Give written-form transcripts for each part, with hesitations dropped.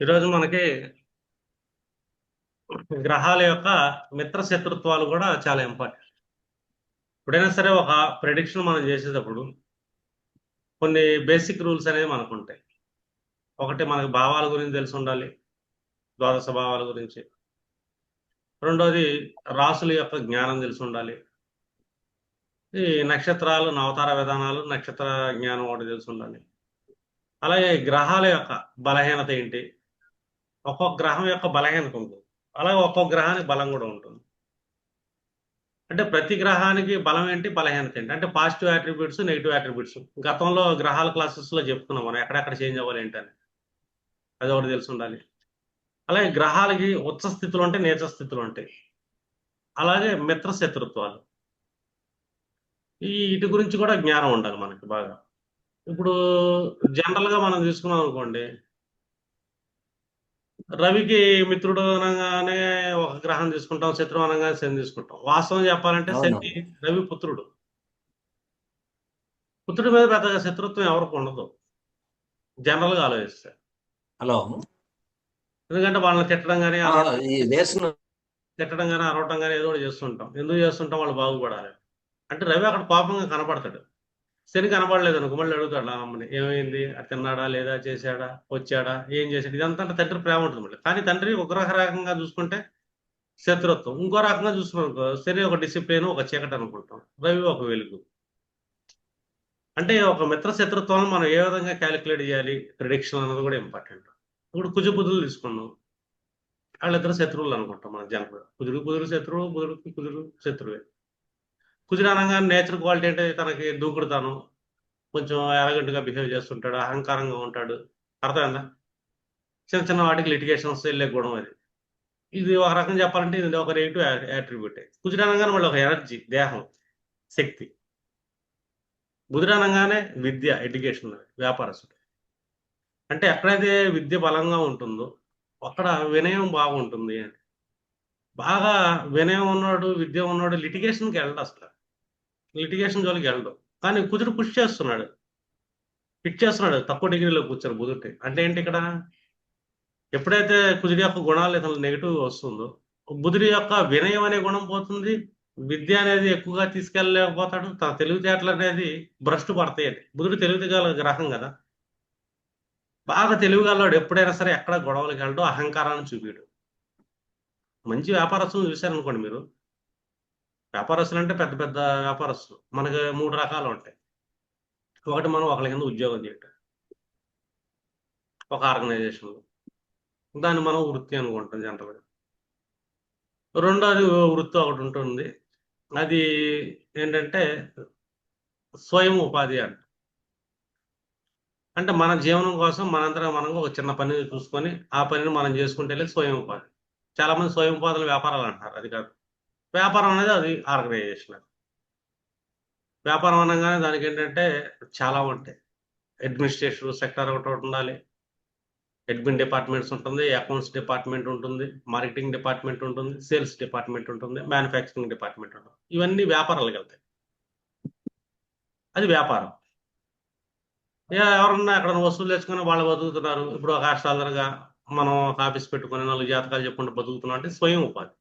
ఈరోజు మనకి గ్రహాల యొక్క మిత్ర శత్రుత్వాలు కూడా చాలా ఇంపార్టెంట్. ఎప్పుడైనా సరే ఒక ప్రెడిక్షన్ మనం చేసేటప్పుడు కొన్ని బేసిక్ రూల్స్ అనేవి మనకు ఉంటాయి. ఒకటి మనకు భావాల గురించి తెలిసి ఉండాలి, ద్వాదశ భావాల గురించి. రెండోది రాసుల యొక్క జ్ఞానం తెలిసి ఉండాలి. ఈ నక్షత్రాలు, నవతార విధానాలు, నక్షత్ర జ్ఞానం ఒకటి తెలిసి ఉండాలి. అలాగే గ్రహాల యొక్క బలహీనత ఏంటి, ఒక్కొక్క గ్రహం యొక్క బలహీనత ఉంటుంది. అలాగే ఒక్కొక్క గ్రహానికి బలం కూడా ఉంటుంది. అంటే ప్రతి గ్రహానికి బలం ఏంటి, బలహీనత ఏంటి, అంటే పాజిటివ్ అట్రిబ్యూట్స్, నెగిటివ్ అట్రిబ్యూట్స్. గతంలో గ్రహాల క్లాసెస్ లో చెప్పుకున్నాం మనం ఎక్కడెక్కడ చేంజ్ అవ్వాలి ఏంటని. అది ఒకటి తెలిసి ఉండాలి. అలాగే గ్రహాలకి ఉచ్చ స్థితులు ఉంటాయి, నీచ స్థితులు ఉంటాయి. అలాగే మిత్ర శత్రుత్వాలు, వీటి గురించి కూడా జ్ఞానం ఉండాలి మనకి బాగా. ఇప్పుడు జనరల్ గా మనం తీసుకున్నాం అనుకోండి, రవికి మిత్రుడు అనగానే ఒక గ్రహం తీసుకుంటాం, శత్రువు అనగానే శని తీసుకుంటాం. వాస్తవం చెప్పాలంటే అవును. శని రవి పుత్రుడు. పుత్రుడి మీద పెద్దగా శత్రుత్వం ఎవరికి ఉండదు జనరల్ గా ఆలోచిస్తే. హలో. ఎందుకంటే వాళ్ళని తిట్టడం కానీ ఆ! ఈ వేసిన అరవటం కానీ ఏదో ఒకటి చేస్తుంటాం. ఎందుకు చేస్తుంటాం, వాళ్ళు బాగుపడాలి. అంటే రవి అక్కడ పాపంగా కనపడతాడు. శని కనపడలేదు అనుకో, మళ్ళీ అడుగుతాడు ఆ అమ్మని, ఏమైంది, అది తిన్నాడా లేదా, చేశాడా, వచ్చాడా, ఏం చేశాడు. ఇదంతా అంటే తండ్రి ప్రేమ ఉంటుంది మళ్ళీ. కానీ తండ్రి ఒక రకంగా చూసుకుంటే శత్రుత్వం, ఇంకో రకంగా చూసుకున్నాం అనుకో, శని ఒక డిసిప్లిన్, ఒక చీకటి అనుకుంటాం, రవి ఒక వెలుగు. అంటే ఒక మిత్ర శత్రుత్వాన్ని మనం ఏ విధంగా క్యాలిక్యులేట్ చేయాలి, ప్రిడిక్షన్ అన్నది కూడా ఇంపార్టెంట్. ఇప్పుడు కుజు బుధులు తీసుకున్నాం, వాళ్ళిద్దరు శత్రువులు అనుకుంటాం మన జనరల్. కుజుడు కుజుడు శత్రువు, బుధుడికి కుజుడు శత్రువే. కుజుడు అనగానే నేచర్ క్వాలిటీ అంటే తనకి దూకుడుతాను, కొంచెం ఎరగెంట్గా బిహేవ్ చేస్తుంటాడు, అహంకారంగా ఉంటాడు. అర్థమైందా? చిన్న చిన్న వాటికి లిటిగేషన్స్ వెళ్ళే గుణం అది. ఇది ఒక రకం చెప్పాలంటే ఇది ఒక నెగిటివ్ యాట్రిబ్యూట్. కుజుడు అనగానే వాళ్ళు ఒక ఎనర్జీ, దేహం, శక్తి. బుధుడు అనగానే విద్య, ఎడ్యుకేషన్, వ్యాపారస్తుడు. అంటే ఎక్కడైతే విద్య బలంగా ఉంటుందో అక్కడ వినయం బాగుంటుంది అని. బాగా వినయం ఉన్నాడు, విద్య ఉన్నాడు, లిటిగేషన్కి వెళ్ళడు అసలు. లిటిగేషన్ జోలికి వెళ్ళడు. కానీ కుజుడు పుష్ చేస్తున్నాడు, ఫిట్ చేస్తున్నాడు తక్కువ డిగ్రీలో కూర్చొని బుధుడిని. అంటే ఏంటి ఇక్కడ, ఎప్పుడైతే కుజుడి యొక్క గుణాలు ఇతను నెగిటివ్ వస్తుందో బుధుడి యొక్క వినయం అనే గుణం పోతుంది. విద్య అనేది ఎక్కువగా తీసుకెళ్ళలేకపోతాడు. తన తెలివితేటలు అనేది భ్రష్టు పడతాయి. బుధుడు తెలివితేగల గ్రహం కదా. బాగా తెలివిగలవాడు ఎప్పుడైనా సరే ఎక్కడ గొడవలకి వెళ్ళడు, అహంకారాన్ని చూపిడు. మంచి వ్యాపారస్తులు చూశారనుకోండి మీరు, వ్యాపారస్తులు అంటే పెద్ద పెద్ద వ్యాపారస్తులు మనకి మూడు రకాలు ఉంటాయి. ఒకటి, మనం ఒకరి కింద ఉద్యోగం చేయటం ఒక ఆర్గనైజేషన్లో, దాన్ని మనం వృత్తి అనుకుంటాం జనరల్గా. రెండోది వృత్తి ఒకటి ఉంటుంది, అది ఏంటంటే స్వయం ఉపాధి అంట. అంటే మన జీవనం కోసం మనంతరం మనం ఒక చిన్న పని చూసుకొని ఆ పనిని మనం చేసుకుంటే వెళ్ళి స్వయం ఉపాధి. చాలా మంది స్వయం ఉపాధులు వ్యాపారాలు అంటారు, అది కాదు. వ్యాపారం అనేది అది ఆర్గనైజేషన్. వ్యాపారం అనగానే దానికి ఏంటంటే చాలా ఉంటాయి. అడ్మినిస్ట్రేషన్ సెక్టర్ ఒకటి ఉండాలి, అడ్మిన్ డిపార్ట్మెంట్స్ ఉంటుంది, అకౌంట్స్ డిపార్ట్మెంట్ ఉంటుంది, మార్కెటింగ్ డిపార్ట్మెంట్ ఉంటుంది, సేల్స్ డిపార్ట్మెంట్ ఉంటుంది, మ్యానుఫ్యాక్చరింగ్ డిపార్ట్మెంట్ ఉంటుంది. ఇవన్నీ వ్యాపారాలకు వెళ్తాయి. అది వ్యాపారం. ఎవరన్నా ఎక్కడ వస్తువులు తెచ్చుకొని వాళ్ళు బతుకుతున్నారు. ఇప్పుడు ఒక హాస్టల్గా మనం ఒక ఆఫీస్ పెట్టుకొని నాలుగు జాతకాలు చెప్పుకుంటూ బతుకుతున్నాం అంటే స్వయం ఉపాధి,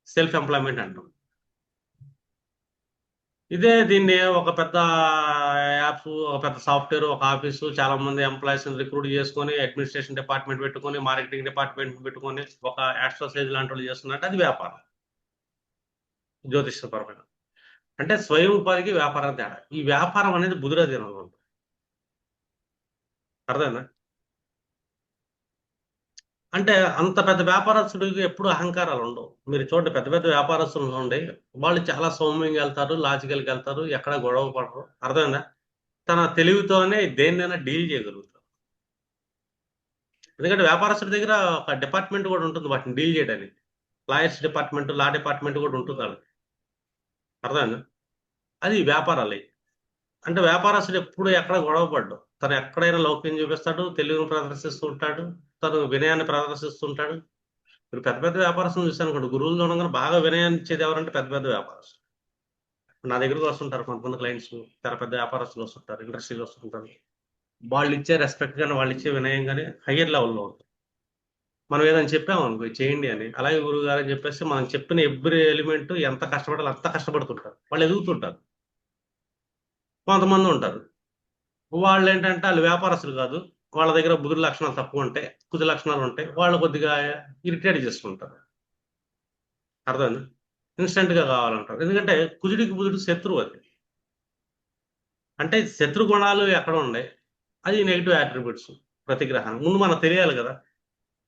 సెల్ఫ్ ఎంప్లాయ్మెంట్ అంటాం. ఇదే దీన్ని ఒక పెద్ద యాప్స్, ఒక పెద్ద సాఫ్ట్వేర్, ఒక ఆఫీసు, చాలా మంది ఎంప్లాయీస్ రిక్రూట్ చేసుకొని అడ్మినిస్ట్రేషన్ డిపార్ట్మెంట్ పెట్టుకొని మార్కెటింగ్ డిపార్ట్మెంట్ పెట్టుకొని ఒక ఎక్సర్సైజ్ లాంటి వాళ్ళు చేస్తున్నట్టు అది వ్యాపారం, జ్యోతిష్యపరమైన. అంటే స్వయం ఉపాధికి వ్యాపారం తేడా. ఈ వ్యాపారం అనేది బుధురాధీనం ఉంటుంది. అర్థమైందా? అంటే అంత పెద్ద వ్యాపారస్తుడికి ఎప్పుడు అహంకారాలు ఉండవు. మీరు చూడండి, పెద్ద పెద్ద వ్యాపారస్తులు ఉండే వాళ్ళు చాలా సౌమ్యంగా వెళ్తారు, లాజికల్గా వెళ్తారు, ఎక్కడ గొడవ పడరు. అర్థమైందా? తన తెలివితోనే దేన్నైనా డీల్ చేయగలుగుతారు. ఎందుకంటే వ్యాపారస్తుడి దగ్గర ఒక డిపార్ట్మెంట్ కూడా ఉంటుంది వాటిని డీల్ చేయడానికి. లాయర్స్ డిపార్ట్మెంట్, లా డిపార్ట్మెంట్ కూడా ఉంటుంది వాళ్ళకి. అర్థమైందా? అది వ్యాపారాలు. అంటే వ్యాపారస్తుడు ఎప్పుడు ఎక్కడ గొడవ పడ్డు, తను ఎక్కడైనా లౌక్యం చూపిస్తాడు, తెలివిని ప్రదర్శిస్తూ ఉంటాడు, తను వినయాన్ని ప్రదర్శిస్తుంటాడు. మీరు పెద్ద పెద్ద వ్యాపారస్తులు చూశాను అనుకోండి, గురువులు చూడగానే బాగా వినయాన్ని ఇచ్చేది ఎవరంటే పెద్ద పెద్ద వ్యాపారస్తులు. నా దగ్గరకు వస్తుంటారు కొంతమంది క్లయింట్స్, చాలా పెద్ద వ్యాపారస్తులు వస్తుంటారు, ఇండస్ట్రీలు వస్తుంటారు. వాళ్ళు ఇచ్చే రెస్పెక్ట్ కానీ వాళ్ళు ఇచ్చే వినయం కానీ హయ్యర్ లెవెల్లో ఉంటుంది. మనం ఏదైనా చెప్పాము అనుకో చేయండి అని, అలాగే గురువు గారు అని చెప్పేసి మనం చెప్పిన ఎవ్రీ ఎలిమెంట్ ఎంత కష్టపడాలో అంత కష్టపడుతుంటారు, వాళ్ళు ఎదుగుతుంటారు. కొంతమంది ఉంటారు, వాళ్ళు ఏంటంటే వాళ్ళు వ్యాపారస్తులు కాదు, వాళ్ళ దగ్గర బుద్ధి లక్షణాలు తక్కువ ఉంటాయి, కుది లక్షణాలు ఉంటాయి, వాళ్ళు కొద్దిగా ఇరిటేట్ చేసుకుంటారు. అర్థమైంది? ఇన్స్టెంట్ గా కావాలంటారు, ఎందుకంటే కుజుడికి బుధుడు శత్రువు. అది అంటే శత్రు గుణాలు ఎక్కడ ఉన్నాయి, అది నెగిటివ్ యాట్రిబ్యూట్స్ ప్రతి గ్రహానికి ముందు మనకు తెలియాలి కదా.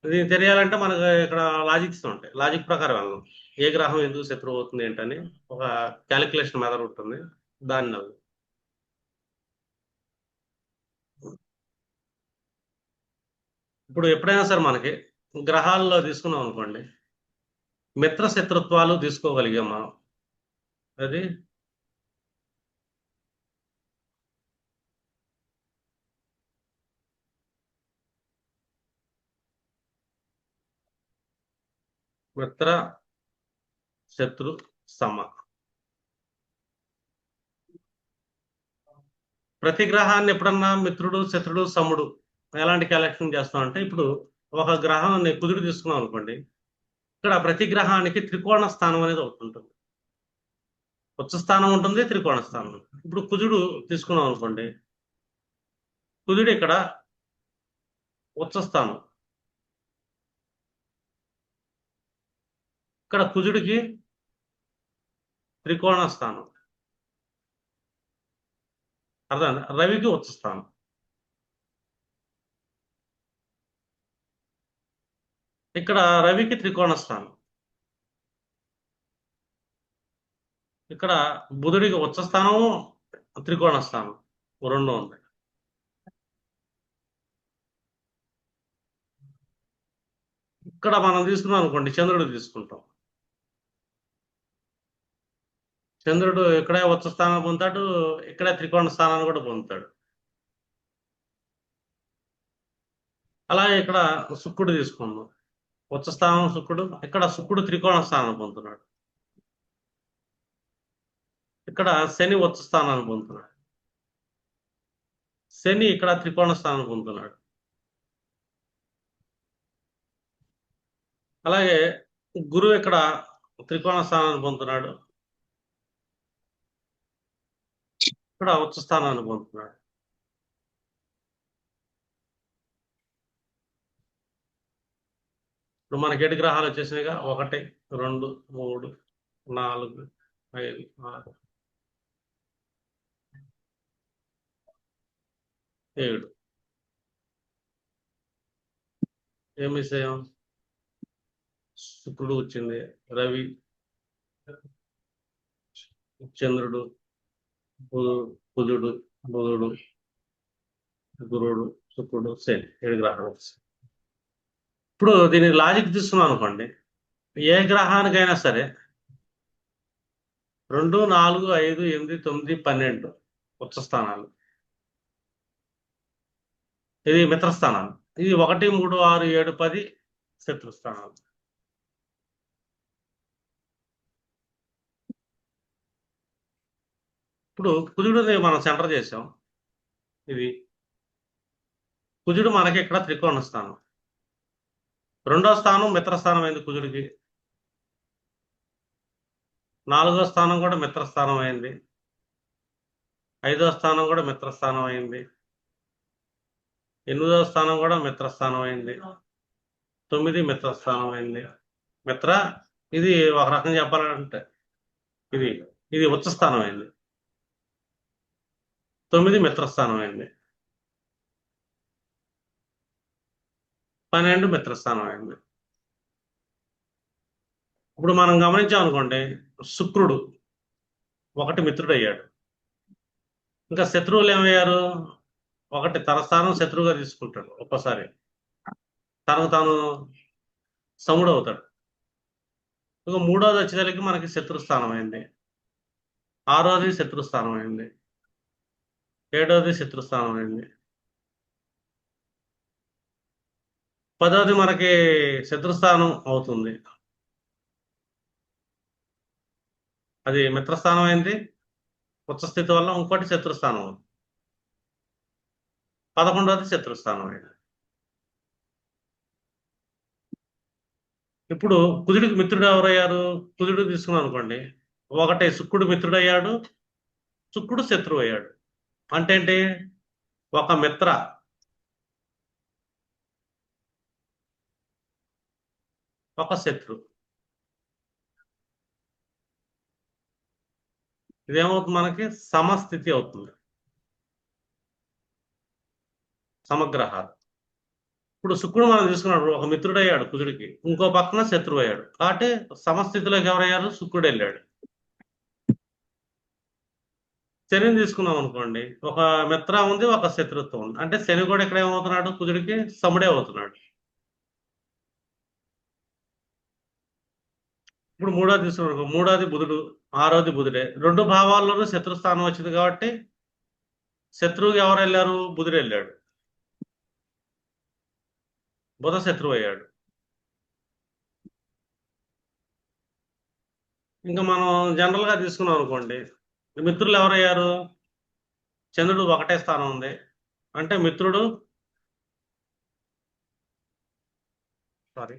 ఇది తెలియాలంటే మనకు ఇక్కడ లాజిక్స్ ఉంటాయి, లాజిక్ ప్రకారం వెళ్ళాం. ఏ గ్రహం ఎందుకు శత్రువు అవుతుంది ఏంటని ఒక క్యాలిక్యులేషన్ మెథడ్ ఉంటుంది, దాన్ని నవ్వు. ఇప్పుడు ఎప్పుడైనా సరే మనకి గ్రహాల్లో తీసుకున్నాం అనుకోండి, మిత్ర శత్రుత్వాలు తీసుకోగలిగాం మనం. అది మిత్ర శత్రు సమ. ప్రతి గ్రహాన్ని ఎప్పుడన్నా మిత్రుడు శత్రుడు సముడు ఎలాంటి కలెక్షన్ చేస్తాం అంటే, ఇప్పుడు ఒక గ్రహాన్ని కుదురు తీసుకున్నాం అనుకోండి, ఇక్కడ ప్రతి గ్రహానికి త్రికోణ స్థానం అనేది ఒకటి ఉంటుంది. ఉచ్చ స్థానం ఉంటుంది, త్రికోణ స్థానం ఉంటుంది. ఇప్పుడు కుజుడు తీసుకున్నాం అనుకోండి, కుజుడు ఇక్కడ ఉచ్చ స్థానం, ఇక్కడ కుజుడికి త్రికోణ స్థానం. అర్థం? రవికి ఉచ్చ స్థానం. ఇక్కడ రవికి త్రికోణ స్థానం, ఇక్కడ బుధుడికి ఉచ్చ స్థానము త్రికోణ స్థానం రెండు ఉంది. ఇక్కడ మనం తీసుకున్నాం అనుకోండి, చంద్రుడు తీసుకుంటాం, చంద్రుడు ఇక్కడే ఉచ్చ స్థానం పొందుతాడు, ఇక్కడే త్రికోణ స్థానాన్ని కూడా పొందుతాడు. అలాగే ఇక్కడ శుక్రుడు తీసుకుందాం, ఉచ్చ స్థానం శుక్రుడు, ఇక్కడ శుక్రుడు త్రికోణ స్థానం పొందుతున్నాడు, ఇక్కడ శని ఉచ్చ స్థానాన్ని పొందుతున్నాడు, శని ఇక్కడ త్రికోణ స్థానం పొందుతున్నాడు. అలాగే గురువు ఇక్కడ త్రికోణ స్థానాన్ని పొందుతున్నాడు, ఇక్కడ ఉచ్చ స్థానాన్ని పొందుతున్నాడు. ఇప్పుడు మనకి 7 గ్రహాలు వచ్చేసినాయిగా, 1 2 3 4 5 6 7. ఏం మిస్ అయ్యాం? శుక్రుడు వచ్చింది, రవి, చంద్రుడు, కుజుడు, బుధుడు, గురుడు, శుక్రుడు, శని, 7 గ్రహాలు. ఇప్పుడు దీనికి లాజిక్ తీసుకున్నాం అనుకోండి, ఏ గ్రహానికైనా సరే 2 4 5 8 9 12 ఉచ్చ స్థానాలు, ఇది మిత్రస్థానాలు. ఇది 1 3 6 7 10 శత్రుస్థానాలు. ఇప్పుడు కుజుడిని మనం సెంటర్ చేసాం, ఇది కుజుడు మనకి ఇక్కడ త్రికోణ స్థానం, రెండో స్థానం మిత్రస్థానం అయింది కుజుడికి, 4వ స్థానం కూడా మిత్రస్థానం అయింది, 5వ స్థానం కూడా మిత్రస్థానం అయింది, 8వ స్థానం కూడా మిత్రస్థానం అయింది, 9 మిత్రస్థానం అయింది. మిత్ర ఇది ఒక రకం చెప్పాలంటే ఇది ఇది ఉచ్చ స్థానం అయింది, 9 మిత్రస్థానం అయింది, 12 మిత్రస్థానం అయింది. ఇప్పుడు మనం గమనించాం అనుకోండి, శుక్రుడు 1 మిత్రుడు అయ్యాడు, ఇంకా శత్రువులు ఏమయ్యారు, 1 తన స్థానం శత్రువుగా తీసుకుంటాడు, ఒక్కసారి తనకు తాను సముడు అవుతాడు. ఇంకా 3వది వచ్చేసరికి మనకి శత్రుస్థానం అయింది, 6వది శత్రుస్థానం అయింది, 7వది శత్రుస్థానం అయింది, 10వది మనకి శత్రుస్థానం అవుతుంది, అది మిత్రస్థానం అయింది, ఉచ్చ స్థితి వల్ల ఇంకోటి శత్రుస్థానం అవుతుంది. 11వ శత్రుస్థానం అయ్యాడు. ఇప్పుడు కుజుడికి మిత్రుడు ఎవరయ్యారు? కుజుడు తీసుకున్నాం అనుకోండి, ఒకటే శుక్రుడు మిత్రుడయ్యాడు, శుక్రుడు శత్రువు అయ్యాడు. అంటే ఏంటి? ఒక మిత్ర, ఒక శత్రు. ఇదేమవుతుంది? మనకి సమస్థితి అవుతుంది, సమగ్రహాలు. ఇప్పుడు శుక్రుడు మనం తీసుకున్నాడు, ఒక మిత్రుడు అయ్యాడు కుజుడికి, ఇంకో పక్కన శత్రువు అయ్యాడు. కాబట్టి సమస్థితిలోకి ఎవరయ్యారు? శుక్రుడు వెళ్ళాడు. శనిని తీసుకున్నాం అనుకోండి, ఒక మిత్ర ఉంది, ఒక శత్రుత్వం ఉంది. అంటే శని కూడా ఇక్కడ ఏమవుతున్నాడు? కుజుడికి సముడే అవుతున్నాడు. ఇప్పుడు మూడోది తీసుకున్నాం, మూడోది బుధుడు, ఆరోది బుధుడే. రెండు భావాల్లోనూ శత్రుస్థానం వచ్చింది కాబట్టి శత్రువుకి ఎవరు వెళ్ళారు? బుధుడు వెళ్ళాడు, బుధ శత్రువు అయ్యాడు. ఇంకా మనం జనరల్ గా తీసుకున్నాం అనుకోండి, మిత్రులు ఎవరయ్యారు? చంద్రుడు ఒకటే స్థానం ఉంది, అంటే మిత్రుడు సారీ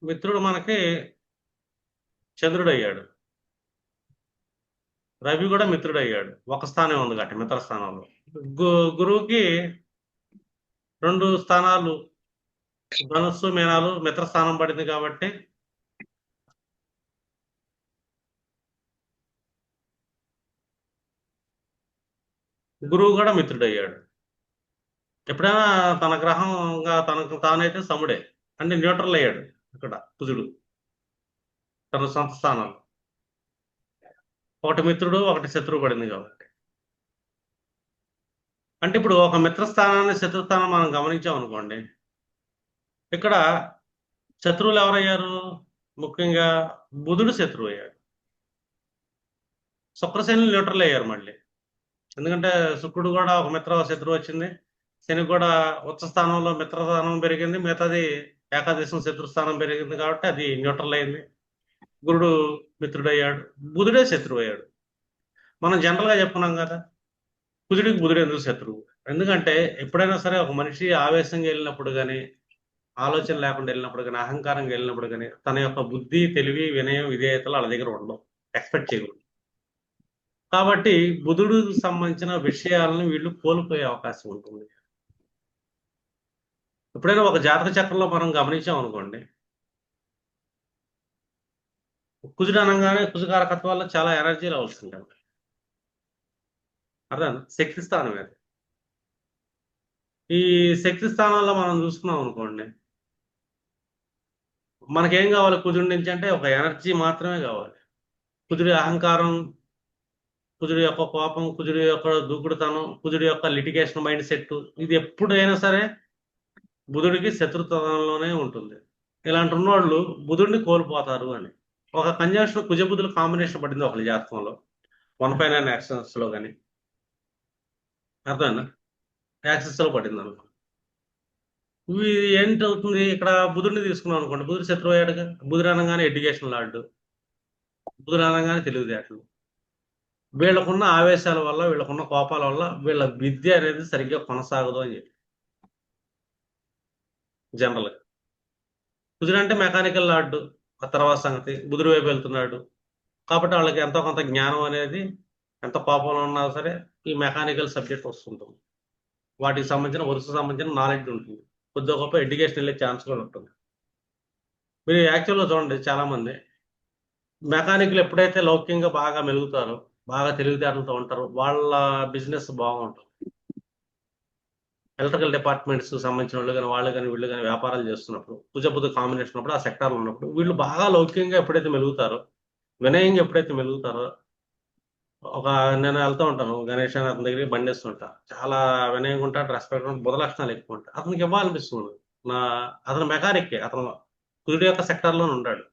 మిత్రుడు మనకి చంద్రుడు అయ్యాడు, రవి కూడా మిత్రుడు అయ్యాడు, ఒక స్థానం ఉంది కాబట్టి మిత్ర స్థానంలో. గురువుకి 2 స్థానాలు, ధనుస్సు మీనాలు మిత్ర స్థానం పడింది కాబట్టి గురువు కూడా మిత్రుడు అయ్యాడు. ఎప్పుడైనా తన గ్రహంగా తనకు తానైతే సముడే, అంటే న్యూట్రల్ అయ్యాడు ఇక్కడ కుజుడు తన సొంత స్థానంలో. ఒకటి మిత్రుడు, ఒకటి శత్రువు పడింది కాబట్టి. అంటే ఇప్పుడు ఒక మిత్ర స్థానాన్ని, శత్రుస్థానం మనం గమనించాం అనుకోండి, ఇక్కడ శత్రువులు ఎవరయ్యారు? ముఖ్యంగా బుధుడు శత్రువు అయ్యాడు, శుక్రశని న్యూట్రల్ అయ్యారు మళ్ళీ. ఎందుకంటే శుక్రుడు కూడా ఒక మిత్ర శత్రువు వచ్చింది, శని కూడా ఉచ్చ స్థానంలో మిత్ర స్థానం పెరిగింది, మిగతాది ఏకాదశం శత్రుస్థానం పెరిగింది కాబట్టి అది న్యూట్రల్ అయింది. గురుడు మిత్రుడయ్యాడు, బుధుడే శత్రువు అయ్యాడు. మనం జనరల్ గా చెప్పుకున్నాం కదా, కుజుడికి బుధుడు ఎందుకు శత్రువు? ఎందుకంటే ఎప్పుడైనా సరే ఒక మనిషి ఆవేశంగా వెళ్ళినప్పుడు కానీ, ఆలోచన లేకుండా వెళ్ళినప్పుడు కానీ, అహంకారంగా వెళ్ళినప్పుడు కానీ, తన యొక్క బుద్ధి, తెలివి, వినయం, విధేయతలు వాళ్ళ దగ్గర ఉండవు, ఎక్స్పెక్ట్ చేయకూడదు. కాబట్టి బుధుడికి సంబంధించిన విషయాలను వీళ్ళు కోల్పోయే అవకాశం ఉంటుంది. ఎప్పుడైనా ఒక జాతక చక్రంలో మనం గమనించాం అనుకోండి, కుజుడు అనగానే కుజకారకత్వాల్లో చాలా ఎనర్జీ లెవెల్స్ ఉంటాయి. అర్థం? శక్తి స్థానం అది. ఈ శక్తి స్థానంలో మనం చూసుకున్నాం అనుకోండి, మనకేం కావాలి కుజుడి నుంచి? అంటే ఒక ఎనర్జీ మాత్రమే కావాలి. కుజుడి అహంకారం, కుజుడి యొక్క కోపం, కుజుడి యొక్క దూకుడుతనం, కుజుడి యొక్క లిటిగేషన్ మైండ్ సెట్, ఇది ఎప్పుడైనా సరే బుధుడికి శత్రుత్వంలోనే ఉంటుంది. ఇలాంటి ఉన్నవాళ్ళు బుధుడిని కోల్పోతారు అని. ఒక కంజంక్షన్ కుజబుధుల కాంబినేషన్ పడింది ఒకరి జాతకంలో, 1/9 యాక్సెస్ లో కానీ, అర్థమైనా, యాక్సెస్ లో పడింది అనుకో, ఇవి ఏంటవుతుంది? ఇక్కడ బుధుడిని తీసుకున్నాం అనుకోండి, బుధుడు శత్రువు అయ్యాడుగా. బుధుడు అనగానే ఎడ్యుకేషన్ లాడ్డు, బుధుడు అనగానే తెలివితేటలు. వీళ్ళకున్న ఆవేశాల వల్ల, వీళ్ళకున్న కోపాల వల్ల వీళ్ళ విద్య అనేది సరిగ్గా కొనసాగదు అని చెప్పి జనరల్గా. బుధుడు అంటే మెకానికల్ లాడ్డు, ఆ తర్వాత సంగతి బుధుడు వైపు వెళ్తున్నాడు కాబట్టి వాళ్ళకి ఎంతో కొంత జ్ఞానం అనేది, ఎంత కోపంలో ఉన్నా సరే ఈ మెకానికల్ సబ్జెక్ట్ వస్తుంటుంది, వాటికి సంబంధించిన వరుసకు సంబంధించిన నాలెడ్జ్ ఉంటుంది, కొద్దిగా గొప్ప ఎడ్యుకేషన్ వెళ్ళే ఛాన్స్ కూడా ఉంటుంది. మీరు యాక్చువల్గా చూడండి, చాలా మంది మెకానికల్ ఎప్పుడైతే లౌక్యంగా బాగా మెలుగుతారో, బాగా తెలివితేటలతో ఉంటారో, వాళ్ళ బిజినెస్ బాగుంటుంది. ఎలక్ట్రికల్ డిపార్ట్మెంట్స్ సంబంధించిన వాళ్ళు కానీ, వాళ్ళు కానీ, వీళ్ళు కానీ వ్యాపారాలు చేస్తున్నప్పుడు, కుజబుధ కాంబినేషన్ ఉన్నప్పుడు, ఆ సెక్టార్లో ఉన్నప్పుడు వీళ్ళు బాగా లౌక్యంగా ఎప్పుడైతే మెలుగుతారో, వినయంగా ఎప్పుడైతే మెలుగుతారో, నేను వెళ్తూ ఉంటాను గణేష్ అని, అతని దగ్గరికి బండి వేస్తుంటా, చాలా వినయంగా ఉంటాడు, రెస్పెక్ట్, బుధ లక్షణాలు ఎక్కువ ఉంటాయి, అతనికి ఇవ్వాలనిపిస్తుంది. నా అతను మెకానిక్, అతను కుజుడు యొక్క సెక్టార్లోనే ఉంటాడు.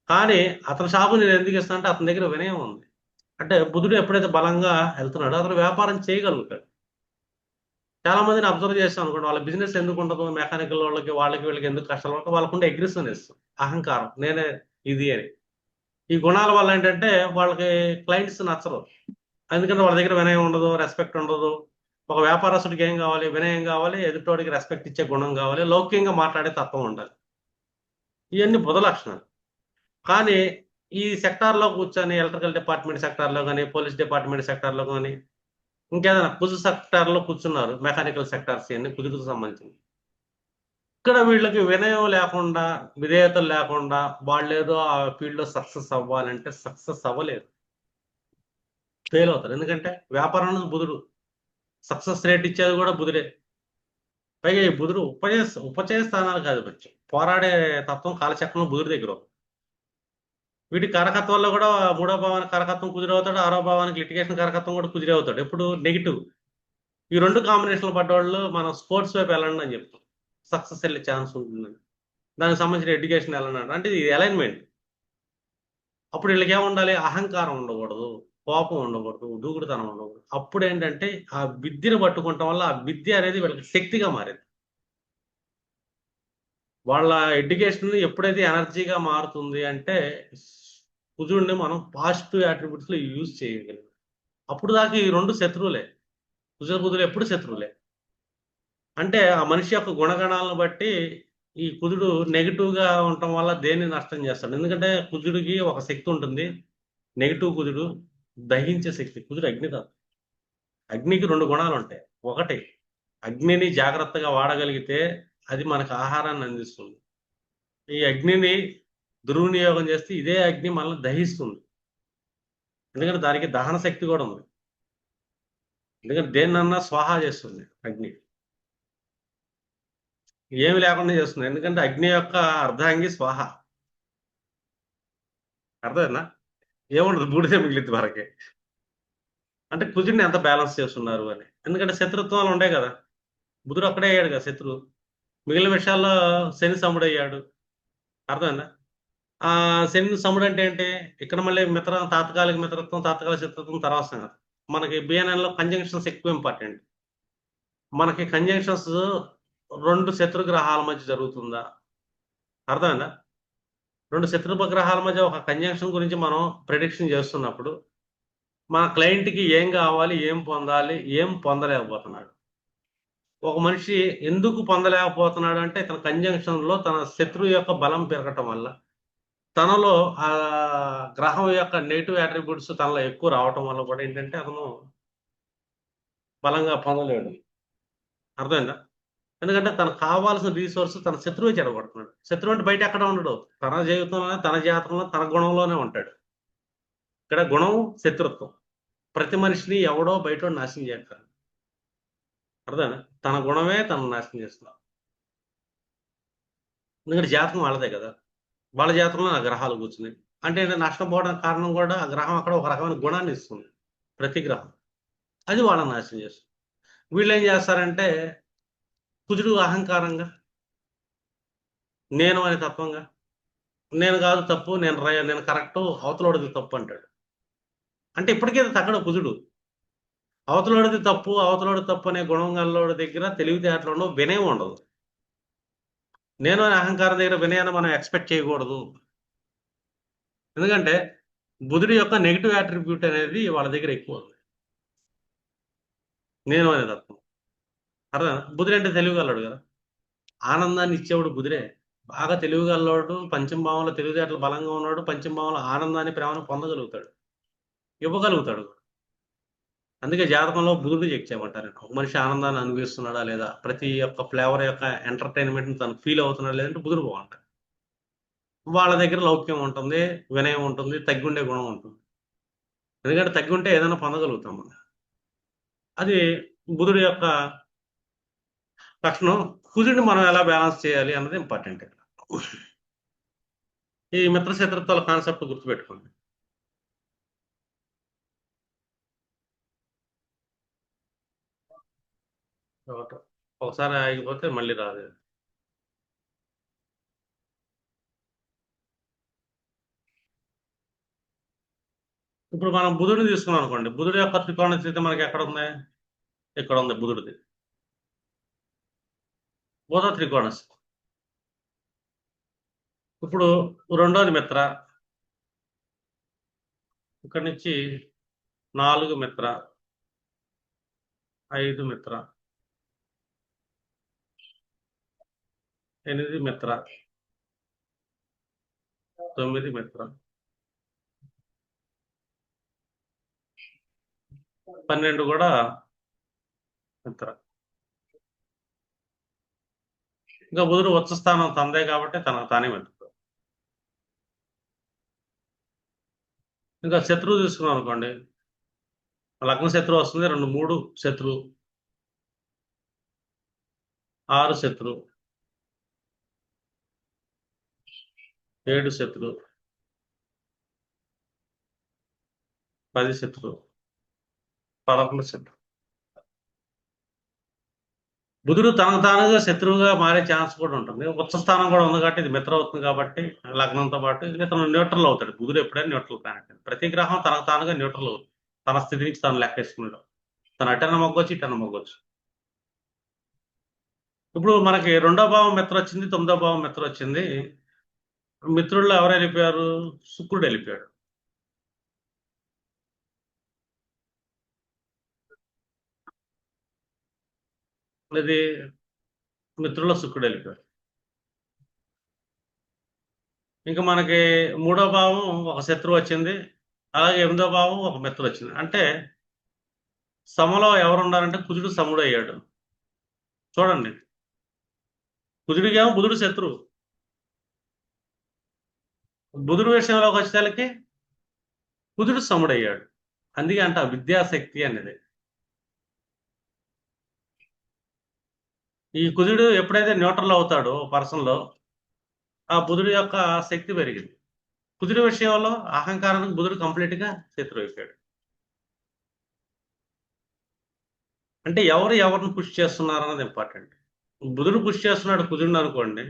కానీ అతని షాపు నేను ఎందుకు ఇస్తాను అంటే అతని దగ్గర వినయం ఉంది. అంటే బుధుడు ఎప్పుడైతే బలంగా వెళ్తున్నాడో అతను వ్యాపారం చేయగలుగుతాడు. చాలా మందిని అబ్జర్వ్ చేస్తాం అనుకోండి, వాళ్ళ బిజినెస్ ఎందుకు ఉండదు, మెకానికల్ వాళ్ళకి వాళ్ళకి వీళ్ళకి ఎందుకు కష్టాలు ఉంటాయి, వాళ్ళకుండే అగ్రెసివ్నెస్, అహంకారం, నేనే ఇది అని. ఈ గుణాల వల్ల ఏంటంటే వాళ్ళకి క్లయింట్స్ నచ్చరు. ఎందుకంటే వాళ్ళ దగ్గర వినయం ఉండదు, రెస్పెక్ట్ ఉండదు. ఒక వ్యాపారస్తుడికి ఏం కావాలి? వినయం కావాలి, ఎదుటోడికి రెస్పెక్ట్ ఇచ్చే గుణం కావాలి, లౌకికంగా మాట్లాడే తత్వం ఉండాలి. ఇవన్నీ బుధ లక్షణాలు. కానీ ఈ సెక్టార్లో కూర్చొని ఎలక్ట్రికల్ డిపార్ట్మెంట్ సెక్టార్లో కానీ, పోలీస్ డిపార్ట్మెంట్ సెక్టార్లో కానీ, ఇంకేదైనా కుజు సెక్టార్లో కూర్చున్నారు, మెకానికల్ సెక్టార్స్ ఇవన్నీ కుజుకు సంబంధించింది. ఇక్కడ వీళ్ళకి వినయం లేకుండా, విధేయతలు లేకుండా వాళ్ళేదో ఆ ఫీల్డ్లో సక్సెస్ అవ్వాలంటే సక్సెస్ అవ్వలేరు, ఫెయిల్ అవుతారు. ఎందుకంటే వ్యాపారం అనేది బుధుడు, సక్సెస్ రేట్ ఇచ్చేది కూడా బుధుడే. పైగా ఈ బుధుడు ఉపచయ స్థానాలు కాదు, కొంచెం పోరాడే తత్వం కాలచక్రంలో బుధుడి దగ్గర ఉంది. వీటి కారకత్వాల్లో కూడా మూడో భావానికి కారకత్వం కుదిరవుతాడు, ఆరో భావానికి లిటిగేషన్ కారకత్వం కూడా కుదిరవుతాడు. ఎప్పుడు నెగిటివ్. ఈ రెండు కాంబినేషన్లు పడ్డవాళ్ళు మనం స్పోర్ట్స్ వైపు వెళ్ళండి అని చెప్తాం, సక్సెస్ వెళ్ళే ఛాన్స్ ఉంటుందని. దానికి సంబంధించిన ఎడ్యుకేషన్ వెళ్ళండి అంటే ఇది అలైన్మెంట్. అప్పుడు వీళ్ళకి ఏముండాలి? అహంకారం ఉండకూడదు, కోపం ఉండకూడదు, దూకుడుతనం ఉండకూడదు. అప్పుడు ఏంటంటే ఆ విద్యను పట్టుకోవటం వల్ల ఆ విద్య అనేది వీళ్ళకి శక్తిగా మారింది. వాళ్ళ ఎడ్యుకేషన్ ఎప్పుడైతే ఎనర్జీగా మారుతుంది అంటే కుజుడిని మనం పాజిటివ్ అట్రిబ్యూట్స్ లో యూజ్ చేయగలం. అప్పుడు దాకా ఈ రెండు శత్రువులే, కుజ బుధులు ఎప్పుడు శత్రువులే. అంటే ఆ మనిషి యొక్క గుణగణాలను బట్టి ఈ కుజుడు నెగిటివ్ గా ఉండటం వల్ల దేన్ని నష్టం చేస్తాడు. ఎందుకంటే కుజుడికి ఒక శక్తి ఉంటుంది. నెగిటివ్ కుజుడు దహించే శక్తి. కుజుడు అగ్నితత్వం. అగ్నికి రెండు గుణాలు ఉంటాయి. ఒకటి, అగ్నిని జాగ్రత్తగా వాడగలిగితే అది మనకు ఆహారాన్ని అందిస్తుంది. ఈ అగ్నిని దుర్వినియోగం చేస్తే ఇదే అగ్ని మనల్ని దహిస్తుంది. ఎందుకంటే దానికి దహన శక్తి కూడా ఉంది. ఎందుకంటే దేన్నన్నా స్వాహా చేస్తుంది అగ్ని, ఏమి లేకుండా చేస్తుంది. ఎందుకంటే అగ్ని యొక్క అర్ధాంగి స్వాహ. అర్థమైందా? ఏముండదు, బూడిదే మిగిలింది వరకే. అంటే కుజుడిని ఎంత బ్యాలెన్స్ చేస్తున్నారు అని. ఎందుకంటే శత్రుత్వాలు ఉంటాయి కదా, బుధుడు అక్కడే అయ్యాడు కదా శత్రువు. మిగిలిన విషయాల్లో శని సముడయ్యాడు. అర్థమైందా? ఆ శని సముడు అంటే ఏంటి? ఇక్కడ మళ్ళీ తాత్కాలిక మిత్రత్వం, తాత్కాలిక శత్రుత్వం తర్వాత సంగతి. మనకి బిఎన్ఎన్ లో కంజంక్షన్స్ ఎక్కువ ఇంపార్టెంట్. మనకి కంజంక్షన్స్ రెండు శత్రుగ్రహాల మధ్య జరుగుతుందా? అర్థమైందా? రెండు శత్రుగ్రహాల మధ్య ఒక కంజంక్షన్ గురించి మనం ప్రెడిక్షన్ చేస్తున్నప్పుడు మన క్లయింట్కి ఏం కావాలి, ఏం పొందాలి, ఏం పొందలేకపోతున్నాడు. ఒక మనిషి ఎందుకు పొందలేకపోతున్నాడు అంటే తన కంజంక్షన్ లో తన శత్రువు యొక్క బలం పెరగటం వల్ల, తనలో ఆ గ్రహం యొక్క నెగిటివ్ అట్రిబ్యూట్స్ తనలో ఎక్కువ రావటం వల్ల కూడా ఏంటంటే అతను బలంగా పొందలేడు. అర్థమైందా? ఎందుకంటే తనకు కావాల్సిన రీసోర్స్ తన శత్రువే చెడగొడుతున్నాడు. శత్రువు అంటే బయట ఎక్కడ ఉండడు, తన జీవితంలోనే, తన జాతకంలో, తన గుణంలోనే ఉంటాడు. ఇక్కడ గుణం శత్రుత్వం. ప్రతి మనిషిని ఎవడో బయట నాశనం చేస్తారు. అర్థమైందా? తన గుణమే తన నాశనం చేస్తున్నారు. ఎందుకంటే జాతకం వాళ్ళదే కదా, వాళ్ళ జాతకంలో ఆ గ్రహాలు కూర్చున్నాయి. అంటే నష్టపోవడానికి కారణం కూడా ఆ గ్రహం అక్కడ ఒక రకమైన గుణాన్ని ఇస్తుంది, ప్రతి గ్రహం. అది వాళ్ళని నాశనం చేస్తుంది. వీళ్ళు ఏం చేస్తారంటే కుజుడు అహంకారంగా, నేను అనే తత్వంగా, నేను కాదు తప్పు, నేను కరెక్ట్, అవతలోడిది తప్పు అంటాడు. అంటే ఇప్పటికీ అది తగ్గడు కుజుడు. అవతలోడిది తప్పు, అవతలోడి తప్పు అనే గుణం గల్లోడి దగ్గర తెలివితేటలు ఉండవు, వినయం ఉండదు. నేను అనే అహంకారం దగ్గర వినయాన్ని మనం ఎక్స్పెక్ట్ చేయకూడదు. ఎందుకంటే బుధుడి యొక్క నెగిటివ్ అట్రిబ్యూట్ అనేది వాళ్ళ దగ్గర ఎక్కువ ఉంది, నేను అనే తత్వం. అర్థం? బుధుడు అంటే తెలివిగలడు కదా, ఆనందాన్ని ఇచ్చేవాడు బుధుడే. బాగా తెలివిగలవాడు, పంచమ భావంలో తెలివితేటలు బలంగా ఉన్నాడు, పంచమ భావంలో ఆనందాన్ని, ప్రేమను పొందగలుగుతాడు, ఇవ్వగలుగుతాడు. అందుకే జాతకంలో బుధుడు చెక్ చేయమంటారు. ఒక మనిషి ఆనందాన్ని అనుభవిస్తున్నాడా లేదా, ప్రతి ఒక్క ఫ్లేవర్ యొక్క ఎంటర్టైన్మెంట్ తను ఫీల్ అవుతున్నాడా లేదంటే బుధుడు బాగుంటాడు. వాళ్ళ దగ్గర లౌక్యం ఉంటుంది, వినయం ఉంటుంది, తగ్గుండే గుణం ఉంటుంది. ఎందుకంటే తగ్గుంటే ఏదైనా పొందగలుగుతాం మనం. అది బుధుడు యొక్క లక్షణం. కుజుడిని మనం ఎలా బ్యాలెన్స్ చేయాలి అన్నది ఇంపార్టెంట్. ఈ మిత్ర శత్రుత్వాల కాన్సెప్ట్ గుర్తుపెట్టుకోండి. ఒకసారి ఆగిపోతే మళ్ళీ రాదు. ఇప్పుడు మనం బుధుడిని తీసుకున్నాం అనుకోండి, బుధుడి యొక్క త్రికోణ స్థితి మనకి ఎక్కడ ఉంది? ఇక్కడ ఉంది బుధుడిది, బుధ త్రికోణ స్థితి. ఇప్పుడు రెండోది మిత్ర, ఇక్కడి నుంచి 4 మిత్ర, 5 మిత్ర, 8 మిత్ర, 9 మిత్ర, 12 కూడా మిత్ర. ఇంకా బుధుడు ఉచ్చ స్థానం తందే కాబట్టి తనకు తానే మిత్రుడు. ఇంకా శత్రువు తీసుకున్నాం అనుకోండి, లగ్న శత్రువు వస్తుంది, 2 3 శత్రువు, 6 శత్రువు, 7 శత్రువు, 10 శత్రువు, 11 శత్రువు. బుధుడు తనకు తానుగా శత్రువుగా మారే ఛాన్స్ కూడా ఉంటుంది. ఉచ్చ స్థానం కూడా ఉంది కాబట్టి ఇది మిత్ర అవుతుంది కాబట్టి లగ్నంతో పాటు ఇతను న్యూట్రల్ అవుతాడు. బుధుడు ఎప్పుడైనా న్యూట్రల్ ప్లానెట్. ప్రతి గ్రహం తనకు తానుగా న్యూట్రల్ అవుతుంది. తన స్థితి నుంచి తను లెక్కేసుకున్నాడు. తను అటన్న మొగ్గొచ్చు, ఇటన్న మొగ్గొచ్చు. ఇప్పుడు మనకి 2వ భావం మిత్ర వచ్చింది, 9వ భావం మిత్ర వచ్చింది. మిత్రుల్లో ఎవరు వెళ్ళిపోయారు? శుక్రుడు వెళ్ళిపోయాడు. ఇది మిత్రుల్లో శుక్రుడు వెళ్ళిపోయాడు. ఇంకా మనకి 3వ భావం ఒక శత్రువు వచ్చింది, అలాగే 8వ భావం ఒక మిత్రుడు వచ్చింది. అంటే సమలో ఎవరు ఉన్నారంటే కుజుడు సముడు అయ్యాడు. చూడండి, కుజుడికి ఏమో బుధుడు శత్రువు. బుధుడు విషయంలోకి వచ్చేసరికి కుజుడు సముడయ్యాడు. అందుకే అంట విద్యాశక్తి అనేది. ఈ కుజుడు ఎప్పుడైతే న్యూట్రల్ అవుతాడో పర్సన్లో, ఆ బుధుడు యొక్క శక్తి పెరిగింది. కుజుడు విషయంలో అహంకారానికి బుధుడు కంప్లీట్గా శత్రువు అయిపోయాడు. అంటే ఎవరు ఎవరిని పుష్ చేస్తున్నారు అన్నది ఇంపార్టెంట్. బుధుడు పుష్ చేస్తున్నాడు కుజుడిని అనుకోండి,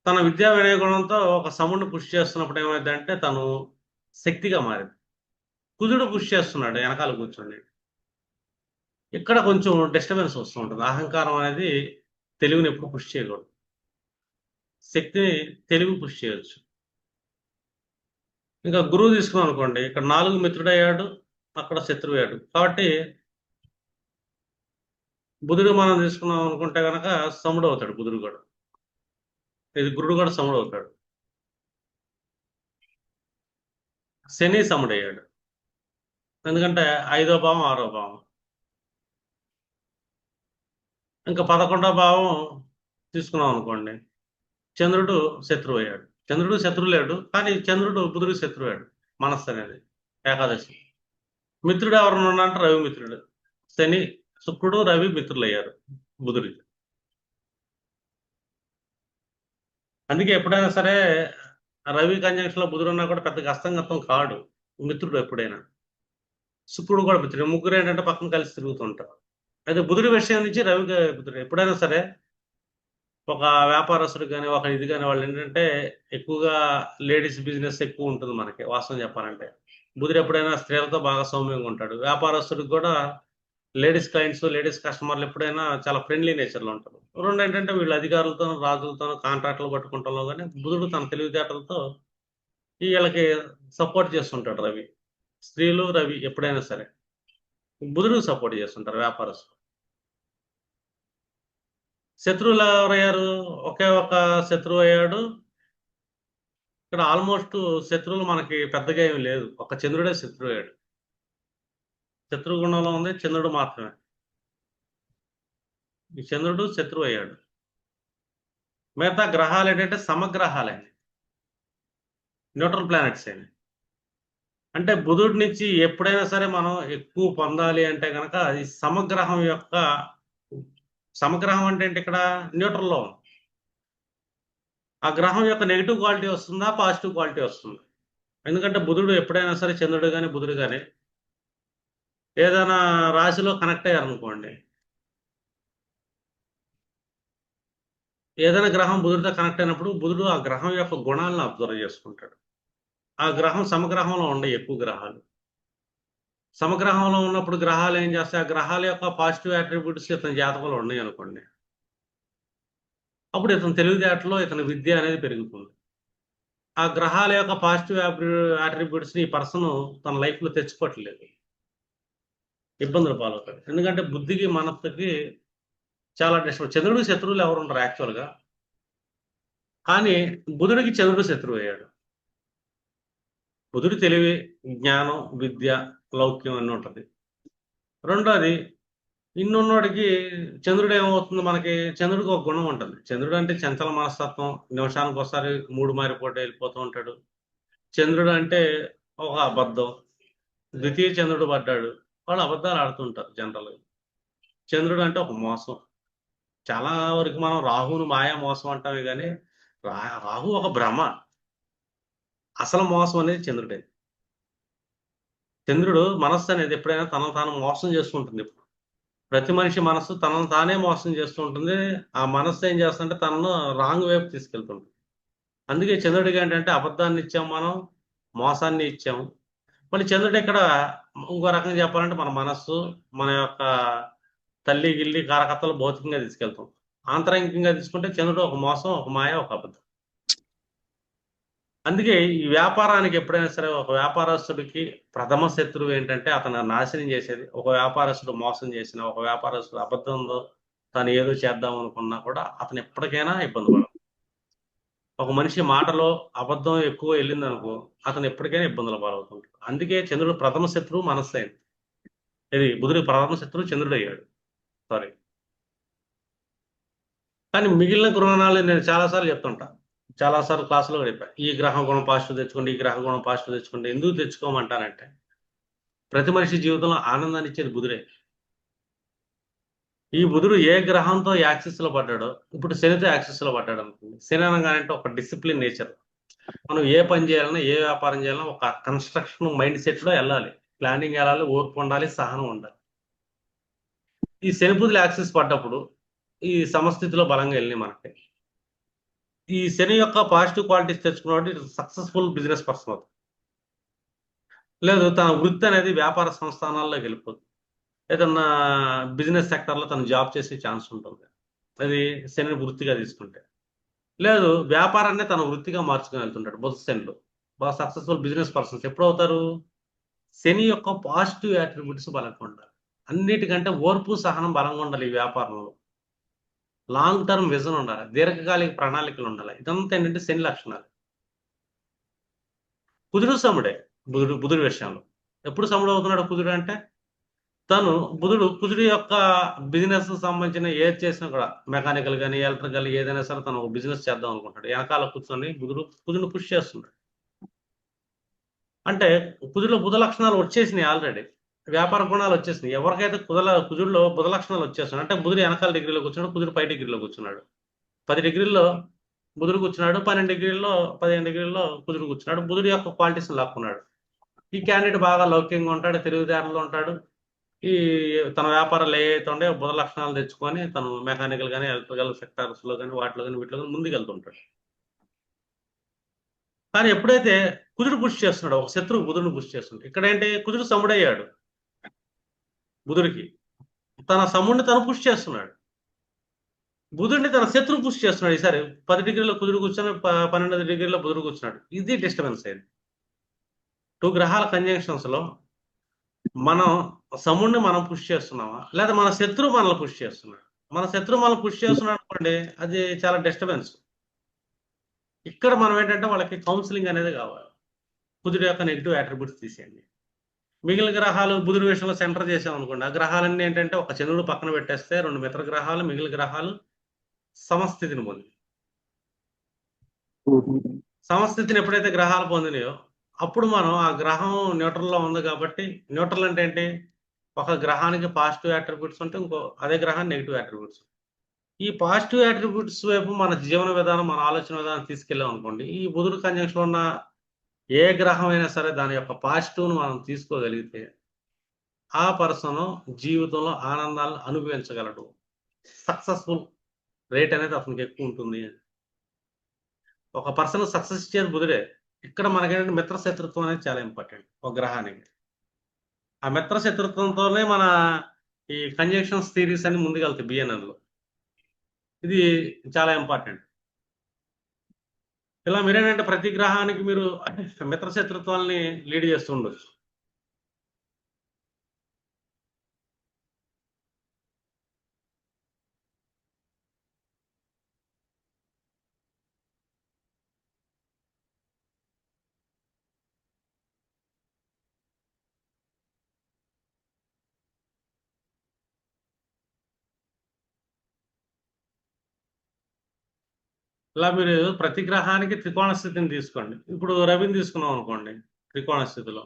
తన విద్యా వినయగుణంతో ఒక సముడిని పుష్ చేస్తున్నప్పుడు ఏమైందంటే తను శక్తిగా మారింది. కుజుడు పుష్ చేస్తున్నాడు వెనకాల కూర్చోండి, ఇక్కడ కొంచెం డిస్టర్బెన్స్ వస్తూ ఉంటుంది. అహంకారం అనేది తెలివిని ఎప్పుడు పుష్ చేయకూడదు, శక్తిని తెలివి పుష్ చేయొచ్చు. ఇంకా గురువు తీసుకున్నాం అనుకోండి, ఇక్కడ 4 మిత్రుడయ్యాడు, అక్కడ శత్రువు అయ్యాడు. కాబట్టి బుధుడు మనం తీసుకున్నాం అనుకుంటే కనుక సముడు అవుతాడు బుధుడు కూడా. ఇది గురుడు కూడా సముడు అవుతాడు. శని సముడయ్యాడు, ఎందుకంటే 5వ భావం 6వ భావం. ఇంకా 11వ భావం తీసుకున్నాం అనుకోండి, చంద్రుడు శత్రువు అయ్యాడు. చంద్రుడు శత్రువు లేడు, కానీ చంద్రుడు బుధుడు శత్రువు అయ్యాడు. మనస్సు అనేది ఏకాదశి. మిత్రుడు ఎవరు అంటే రవి మిత్రుడు. శని శుక్రుడు రవి మిత్రులు అయ్యారు బుధుడికి. అందుకే ఎప్పుడైనా సరే రవి కంజంక్షన్ లో బుధుడు ఉన్నా కూడా పెద్దగా అస్తంగతం కాడు మిత్రుడు ఎప్పుడైనా. శుక్రుడు కూడా మిత్రుడు. ముగ్గురు ఏంటంటే పక్కన కలిసి తిరుగుతుంటారు. అయితే బుధుడి విషయం నుంచి రవి మిత్రుడు. ఎప్పుడైనా సరే ఒక వ్యాపారస్తుడు కానీ ఒక ఇది కానీ వాళ్ళు ఏంటంటే ఎక్కువగా లేడీస్ బిజినెస్ ఎక్కువ ఉంటుంది మనకి, వాస్తవం చెప్పాలంటే. బుధుడు ఎప్పుడైనా స్త్రీలతో బాగా సౌమ్యంగా ఉంటాడు. వ్యాపారస్తుడికి కూడా లేడీస్ క్లయింట్స్, లేడీస్ కస్టమర్లు ఎప్పుడైనా చాలా ఫ్రెండ్లీ నేచర్లో ఉంటారు. రెండు ఏంటంటే వీళ్ళు అధికారులతో, రాజులతో కాంట్రాక్ట్లు పట్టుకుంటాలో కానీ బుధుడు తన తెలివితేటలతో వీళ్ళకి సపోర్ట్ చేస్తుంటాడు రవి. స్త్రీలు రవి ఎప్పుడైనా సరే బుధుడికి సపోర్ట్ చేస్తుంటారు వ్యాపారస్తులు. శత్రువులు ఎవరయ్యారు? ఒకే ఒక శత్రువు అయ్యాడు. ఇక్కడ ఆల్మోస్ట్ శత్రువులు మనకి పెద్దగా ఏమి లేదు, ఒక చంద్రుడే శత్రువు అయ్యాడు. శత్రు గుణంలో ఉంది చంద్రుడు మాత్రమే. ఈ చంద్రుడు శత్రువు అయ్యాడు. మిగతా గ్రహాలు ఏంటంటే సమగ్రహాలే, న్యూట్రల్ ప్లానెట్స్ అయినాయి. అంటే బుధుడి నుంచి ఎప్పుడైనా సరే మనం ఎక్కువ పొందాలి అంటే కనుక అది సమగ్రహం యొక్క, సమగ్రహం అంటే ఏంటి? ఇక్కడ న్యూట్రల్లో ఉంది. ఆ గ్రహం యొక్క నెగిటివ్ క్వాలిటీ వస్తుందా, పాజిటివ్ క్వాలిటీ వస్తుందా? ఎందుకంటే బుధుడు ఎప్పుడైనా సరే, చంద్రుడు కానీ బుధుడు కానీ ఏదైనా రాశిలో కనెక్ట్ అయ్యారనుకోండి, ఏదైనా గ్రహం బుధుడితో కనెక్ట్ అయినప్పుడు బుధుడు ఆ గ్రహం యొక్క గుణాలను అబ్జర్వ్ చేసుకుంటాడు. ఆ గ్రహం సమగ్రహంలో ఉండే ఎక్కువ గ్రహాలు. సమగ్రహంలో ఉన్నప్పుడు గ్రహాలు ఏం చేస్తాయి, ఆ గ్రహాల యొక్క పాజిటివ్ అట్రిబ్యూట్స్ ఇతని జాతకంలో ఉన్నాయి అనుకోండి, అప్పుడు ఇతని తెలివితేటలో ఇతని విద్య అనేది పెరుగుతుంది. ఆ గ్రహాల యొక్క పాజిటివ్ అట్రిబ్యూట్స్ ని ఈ పర్సన్ తన లైఫ్ లో తెచ్చుకోవట్లేదు, ఇబ్బందులు పాలవుతాడు. ఎందుకంటే బుద్ధికి మనస్సుకి చాలా డిస్టర్బ్. చంద్రుడికి శత్రువులు ఎవరు ఉండరు యాక్చువల్ గా, కానీ బుధుడికి చంద్రుడు శత్రువు అయ్యాడు. బుధుడి తెలివి, జ్ఞానం, విద్య, లౌక్యం అన్నీ ఉంటది. రెండోది, ఇన్నున్నోడికి చంద్రుడు ఏమవుతుంది, మనకి చంద్రుడికి ఒక గుణం ఉంటుంది. చంద్రుడు అంటే చంచల మనస్తత్వం, నిమిషానికి ఒకసారి మూడు మారిపోతే వెళ్ళిపోతూ ఉంటాడు. చంద్రుడు అంటే ఒక అబద్ధం. ద్వితీయ చంద్రుడు పడ్డాడు, వాళ్ళు అబద్ధాలు ఆడుతుంటారు జనరల్ గా. చంద్రుడు అంటే ఒక మోసం. చాలా వరకు మనం రాహువును మాయా మోసం అంటామే కానీ రాహు ఒక భ్రమ. అసలు మోసం అనేది చంద్రుడే. చంద్రుడు మనస్సు అనేది ఎప్పుడైనా తనను తాను మోసం చేసుకుంటుంది. ప్రతి మనిషి మనస్సు తనను తానే మోసం చేస్తూ ఉంటుంది. ఆ మనస్సు ఏం చేస్తుంటే తనను రాంగ్ వైపు తీసుకెళ్తుంటుంది. అందుకే చంద్రుడికి ఏంటంటే అబద్ధాన్ని ఇచ్చాం మనం, మోసాన్ని ఇచ్చాము. మళ్ళీ చంద్రుడు ఇక్కడ ఇంకో రకంగా చెప్పాలంటే మన మనస్సు, మన యొక్క తల్లి గిల్లి కారకత్తలు భౌతికంగా తీసుకెళ్తాం. ఆంతరంగికంగా తీసుకుంటే చంద్రుడు ఒక మోసం, ఒక మాయ, ఒక అబద్ధం. అందుకే ఈ వ్యాపారానికి ఎప్పుడైనా సరే ఒక వ్యాపారస్తుడికి ప్రథమ శత్రువు ఏంటంటే అతను నాశనం చేసేది. ఒక వ్యాపారస్తుడు మోసం చేసిన, ఒక వ్యాపారస్తుడు అబద్ధంలో తను ఏదో చేద్దాం అనుకున్నా కూడా అతను ఎప్పటికైనా ఇబ్బంది పడదు. ఒక మనిషి మాటలో అబద్ధం ఎక్కువ వెళ్ళిందనుకో అతను ఎప్పటికైనా ఇబ్బందులు పాలవుతుంటాడు. అందుకే చంద్రుడు ప్రథమ శత్రువు మనస్సు అయింది. ఇది బుధుడి ప్రథమ శత్రువు చంద్రుడు అయ్యాడు. సారీ. కానీ మిగిలిన గృహణాలు నేను చాలాసార్లు చెప్తుంటా, చాలాసార్లు క్లాసులో కూడా చెప్పా. ఈ గ్రహ గుణం పాజిటివ్ తెచ్చుకోండి, ఈ గ్రహ గుణం పాజిటివ్ తెచ్చుకోండి. ఎందుకు తెచ్చుకోమంటానంటే ప్రతి మనిషి జీవితంలో ఆనందాన్ని ఇచ్చేది బుధుడే. ఈ బుధుడు ఏ గ్రహంతో యాక్సిస్ లో పడ్డాడో, ఇప్పుడు శనితో యాక్సిస్ లో పడ్డాడు అనుకోండి. శని అనగానంటే ఒక డిసిప్లిన్ నేచర్. మనం ఏ పని చేయాలన్నా, ఏ వ్యాపారం చేయాలన్నా ఒక కన్స్ట్రక్షన్ మైండ్ సెట్ లో వెళ్ళాలి. ప్లానింగ్ వెళ్ళాలి, ఓర్పు ఉండాలి, సహనం ఉండాలి. ఈ శని బుధులు యాక్సిస్ పడ్డప్పుడు ఈ సమస్థితిలో బలంగా వెళ్ళినాయి మనకి. ఈ శని యొక్క పాజిటివ్ క్వాలిటీస్ తెచ్చుకున్నప్పుడు సక్సెస్ఫుల్ బిజినెస్ పర్సన్ అవుతుంది. లేదు తన వృత్తి అనేది వ్యాపార సంస్థానాల్లోకి వెళ్ళిపోతుంది. ఏదన్నా బిజినెస్ సెక్టర్లో తను జాబ్ చేసే ఛాన్స్ ఉంటుంది, అది శని వృత్తిగా తీసుకుంటే. లేదు వ్యాపారాన్ని తన వృత్తిగా మార్చుకుని వెళ్తుంటాడు బుధ శనిలో. బాగా సక్సెస్ఫుల్ బిజినెస్ పర్సన్స్ ఎప్పుడు అవుతారు, శని యొక్క పాజిటివ్ అట్రిబ్యూట్స్ బలంగా ఉండాలి. అన్నిటికంటే ఓర్పు సహనం బలంగా ఉండాలి ఈ వ్యాపారంలో. లాంగ్ టర్మ్ విజన్ ఉండాలి, దీర్ఘకాలిక ప్రణాళికలు ఉండాలి. ఇదంతా ఏంటంటే శని లక్షణాలు. కుజుడు సముడే బుధుడి విషయంలో. ఎప్పుడు సముడు అవుతున్నాడు కుజుడు అంటే, తను కుజుడు యొక్క బిజినెస్ సంబంధించిన ఏది చేసినా కూడా మెకానికల్ కానీ ఎలక్ట్రికల్ ఏదైనా సరే తను ఒక బిజినెస్ చేద్దాం అనుకుంటాడు. వెనకాల కూర్చొని కుజుడు పుష్ చేస్తున్నాడు. అంటే కుజుడులో బుధ లక్షణాలు వచ్చేసినాయి ఆల్రెడీ, వ్యాపార గుణాలు వచ్చేసినాయి. ఎవరికైతే కుజుడులో బుధ లక్షణాలు వచ్చేస్తున్నాయి అంటే బుధుడు వెనకాల డిగ్రీలో కూర్చున్నాడు, కుజుడు పై డిగ్రీలో కూర్చున్నాడు. 10 డిగ్రీల్లో బుధుడు కూర్చున్నాడు, 12 డిగ్రీల్లో 15 డిగ్రీల్లో కుజుడు కూర్చున్నాడు. బుధుడు యొక్క క్వాలిటీస్ లాక్కున్నాడు. ఈ క్యాండిడేట్ బాగా లౌక్యంగా ఉంటాడు, తెలివితేటలో ఉంటాడు. ఈ తన వ్యాపారాలు ఏవైతే ఉండే బుధ లక్షణాలు తెచ్చుకొని తను మెకానికల్ కానీ ఎలక్ట్రికల్ సెక్టార్స్ లో కానీ వాటిలో కానీ వీటిలో కానీ ముందుకెళ్తుంటాడు. కానీ ఎప్పుడైతే కుజుడు పుష్ చేస్తున్నాడు, ఒక శత్రువు బుధుడిని పుష్ చేస్తుంటాడు. ఇక్కడ ఏంటి, కుజుడు సముడయ్యాడు బుధుడికి, తన సముడిని తను పుష్ చేస్తున్నాడు. బుధుడిని తన శత్రువు పుష్ చేస్తున్నాడు. ఈసారి 10 డిగ్రీలో కుజుడు కూర్చొని 12 డిగ్రీలో బుధుడు కూర్చున్నాడు. ఇది డిస్టర్బెన్స్ అయింది. 2 గ్రహాల కంజంక్షన్స్ లో మనం సముడిని మనం పుష్ చేస్తున్నామా, లేదా మన శత్రువు మనల్ని పుష్ చేస్తున్నాడు. మన శత్రువు మనల్ని పుష్ చేస్తున్నాడు అనుకోండి, అది చాలా డిస్టర్బెన్స్. ఇక్కడ మనం ఏంటంటే వాళ్ళకి కౌన్సిలింగ్ అనేది కావాలి. కుజుడు యొక్క నెగిటివ్ అట్రిబ్యూట్స్ తీసేయండి. మిగిలిన గ్రహాలు బుధుడి విషయంలో సెంటర్ చేసాం అనుకోండి, ఆ గ్రహాలన్నీ ఏంటంటే ఒక చంద్రుడు పక్కన పెట్టేస్తే 2 మిత్ర గ్రహాలు, మిగిలిన గ్రహాలు సమస్థితిని పొంది, సమస్థితిని ఎప్పుడైతే గ్రహాలు పొందినాయో అప్పుడు మనం ఆ గ్రహం న్యూట్రల్లో ఉంది కాబట్టి, న్యూట్రల్ అంటే ఏంటి, ఒక గ్రహానికి పాజిటివ్ అట్రిబ్యూట్స్ ఉంటే ఇంకో అదే గ్రహానికి నెగిటివ్ అట్రిబ్యూట్స్. ఈ పాజిటివ్ అట్రిబ్యూట్స్ వైపు మన జీవన విధానం, మన ఆలోచన విధానం తీసుకెళ్ళాం అనుకోండి, ఈ బుధుడు కంజంక్షన్ ఉన్న ఏ గ్రహం అయినా సరే దాని యొక్క పాజిటివ్ను మనం తీసుకోగలిగితే ఆ పర్సన్ జీవితంలో ఆనందాలను అనుభవించగలడు. సక్సెస్ఫుల్ రేట్ అనేది అతనికి ఎక్కువ ఉంటుంది. ఒక పర్సన్ సక్సెస్ ఇచ్చేది బుధుడే. ఇక్కడ మనకేంటంటే మిత్ర శత్రుత్వం అనేది చాలా ఇంపార్టెంట్ ఒక గ్రహానికి. ఆ మిత్ర శత్రుత్వంతోనే మన ఈ కంజంక్షన్స్ థీరీస్ అన్ని ముందుకెళ్తాయి BNN లో. ఇది చాలా ఇంపార్టెంట్. ఇలా మీరేంటంటే ప్రతి గ్రహానికి మీరు మిత్ర శత్రుత్వాలని లీడ్ చేస్తూ ఉండొచ్చు. ఇలా మీరు ప్రతి గ్రహానికి త్రికోణ స్థితిని తీసుకోండి. ఇప్పుడు రవిని తీసుకున్నాం అనుకోండి త్రికోణ స్థితిలో.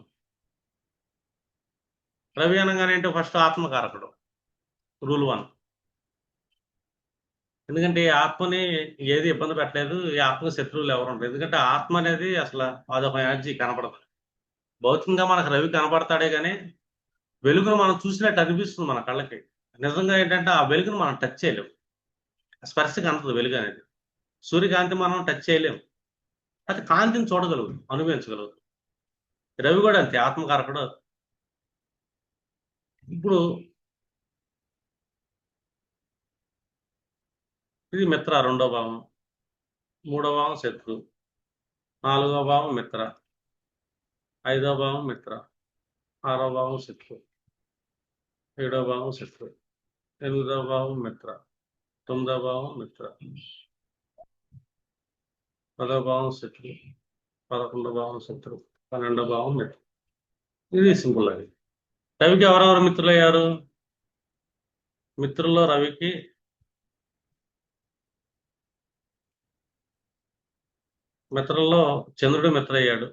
రవి అనగానే ఏంటో ఫస్ట్ ఆత్మకారకుడు, రూల్ 1. ఎందుకంటే ఈ ఆత్మని ఏది ఇబ్బంది పెట్టలేదు, ఈ ఆత్మ శత్రువులు ఎవరు ఉండరు. ఎందుకంటే ఆత్మ అనేది అసలు అదొక ఎనర్జీ కనపడదు. భౌతికంగా మనకు రవి కనపడతాడే కానీ వెలుగును మనం చూసినట్టు అనిపిస్తుంది మన కళ్ళకి. నిజంగా ఏంటంటే ఆ వెలుగును మనం టచ్ చేయలేం, స్పర్శకి అందదు వెలుగు అనేది. సూర్యకాంతి మనం టచ్ చేయలేం, అది కాంతిని చూడగలుగుతాం, అనుభవించగలుగుతాం. రవి కూడా అంతే, ఆత్మకారకుడు. ఇప్పుడు ఇది మిత్ర 2వ భావం, 3వ భావం శత్రు, 4వ భావం మిత్ర, 5వ భావం మిత్ర, 6వ భావం శత్రు, 7వ భావం శత్రు, 8వ భావం మిత్ర, 9వ భావం మిత్ర, 10వ భావం శత్రు, 11వ భావం శత్రు, 12వ భావం మిత్ర. ఇది సింపుల్. అది రవికి ఎవరెవరు మిత్రులు అయ్యారు? మిత్రుల్లో రవికి మిత్రుల్లో చంద్రుడు మిత్ర అయ్యాడు.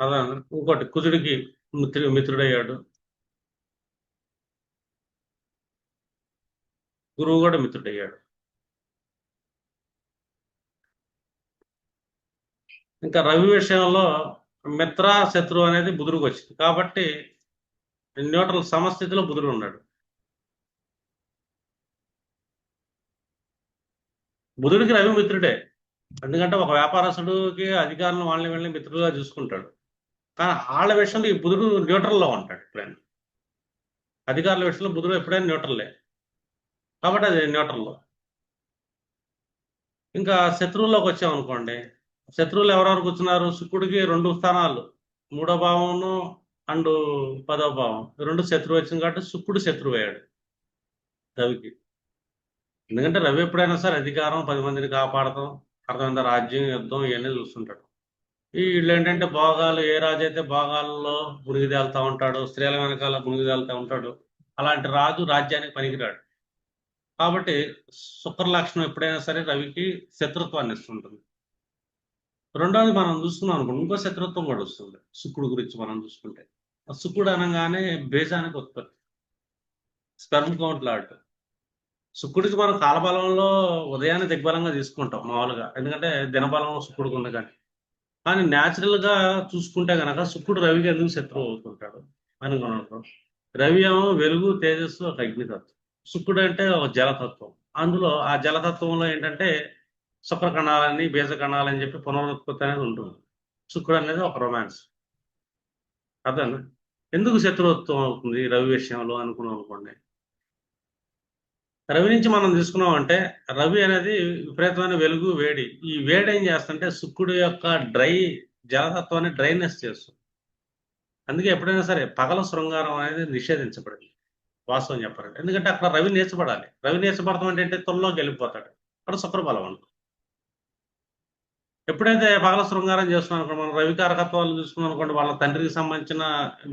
అలా ఇంకోటి కుజుడికి మిత్రుడయ్యాడు. గురువు కూడా మిత్రుడయ్యాడు. ఇంకా రవి విషయంలో మిత్ర శత్రువు అనేది బుధుడికి వచ్చింది కాబట్టి న్యూట్రల్ సమస్థితిలో బుధుడు ఉన్నాడు. బుధుడికి రవి మిత్రుడే, ఎందుకంటే ఒక వ్యాపారస్తుడికి అధికారులను వాళ్ళని వీళ్ళని మిత్రులుగా చూసుకుంటాడు. కానీ వాళ్ళ విషయంలో ఈ బుధుడు న్యూట్రల్లో ఉంటాడు ఎప్పుడైనా. అధికారుల విషయంలో బుధుడు ఎప్పుడైనా న్యూట్రల్లే, కాబట్టి అది న్యూట్రల్లో. ఇంకా శత్రువుల్లోకి వచ్చామనుకోండి, శత్రువులు ఎవరెవరు కూర్చున్నారు? శుక్రుడికి 2 స్థానాలు, 3వ భావమును అండ్ 10వ భావం, 2 శత్రువు వచ్చింది కాబట్టి శుక్రుడు శత్రువు అయ్యాడు రవికి. ఎందుకంటే రవి ఎప్పుడైనా సరే అధికారం, 10 మందిని కాపాడతాం, అర్థమైందా, రాజ్యం, యుద్ధం ఇవన్నీ చూస్తుంటాడు. వీళ్ళు ఏంటంటే భోగాలు, ఏ రాజు అయితే భోగాల్లో మునిగి తేలుతా ఉంటాడు, స్త్రీల వెనకాల మునిగి తేలుతా ఉంటాడు, అలాంటి రాజు రాజ్యానికి పనికిరాడు. కాబట్టి శుక్ర లక్షణం ఎప్పుడైనా సరే రవికి శత్రుత్వాన్ని ఇస్తుంటుంది. రెండోది మనం చూసుకున్నాం అనుకోండి, ఇంకో శత్రుత్వం కూడా వస్తుంది శుక్రుడు గురించి మనం చూసుకుంటే. శుక్రుడు అనగానే బేజానికి ఉత్పత్తి, స్పెర్మ్ కౌంట్ లాట్. శుక్రుడికి మనం కాలబలంలో ఉదయాన్ని దిగ్బలంగా తీసుకుంటాం మామూలుగా, ఎందుకంటే దినబలం శుక్రుడికి ఉంది. కానీ న్యాచురల్ గా చూసుకుంటే కనుక శుక్రుడు రవికి ఎందుకు శత్రువు అవుతుంటాడు అనుకున్నాం. రవి ఏమో వెలుగు, తేజస్సు, ఒక అగ్నితత్వం. శుక్రుడు అంటే ఒక జలతత్వం. అందులో ఆ జలతత్వంలో ఏంటంటే శుక్ర కణాలని, బీజ కణాలని చెప్పి పునరుత్పత్తి అనేది ఉంటుంది. శుక్రుడు అనేది ఒక రొమాన్స్. అర్థం ఎందుకు శత్రుత్వం అవుతుంది రవి విషయంలో అనుకున్నాం అనుకోండి. రవి నుంచి మనం తీసుకున్నాం అంటే రవి అనేది విపరీతమైన వెలుగు, వేడి. ఈ వేడి ఏం చేస్తుంటే శుక్రుడు యొక్క జలతత్వాన్ని డ్రైనెస్ చేస్తుంది. అందుకే ఎప్పుడైనా సరే పగల శృంగారం అనేది నిషేధించబడింది, వాస్తవం చెప్పాలంటే. ఎందుకంటే అక్కడ రవి నేర్చబడాలి. రవి నేర్చబడతాం అంటే తుల్లోకి వెళ్ళిపోతాడు, అక్కడ శుక్రబలం ఉంటుంది. ఎప్పుడైతే పగల శృంగారం చేస్తున్నాం అనుకోండి, మనం రవి కారకత్వాలు చూసుకున్నాం అనుకోండి, వాళ్ళ తండ్రికి సంబంధించిన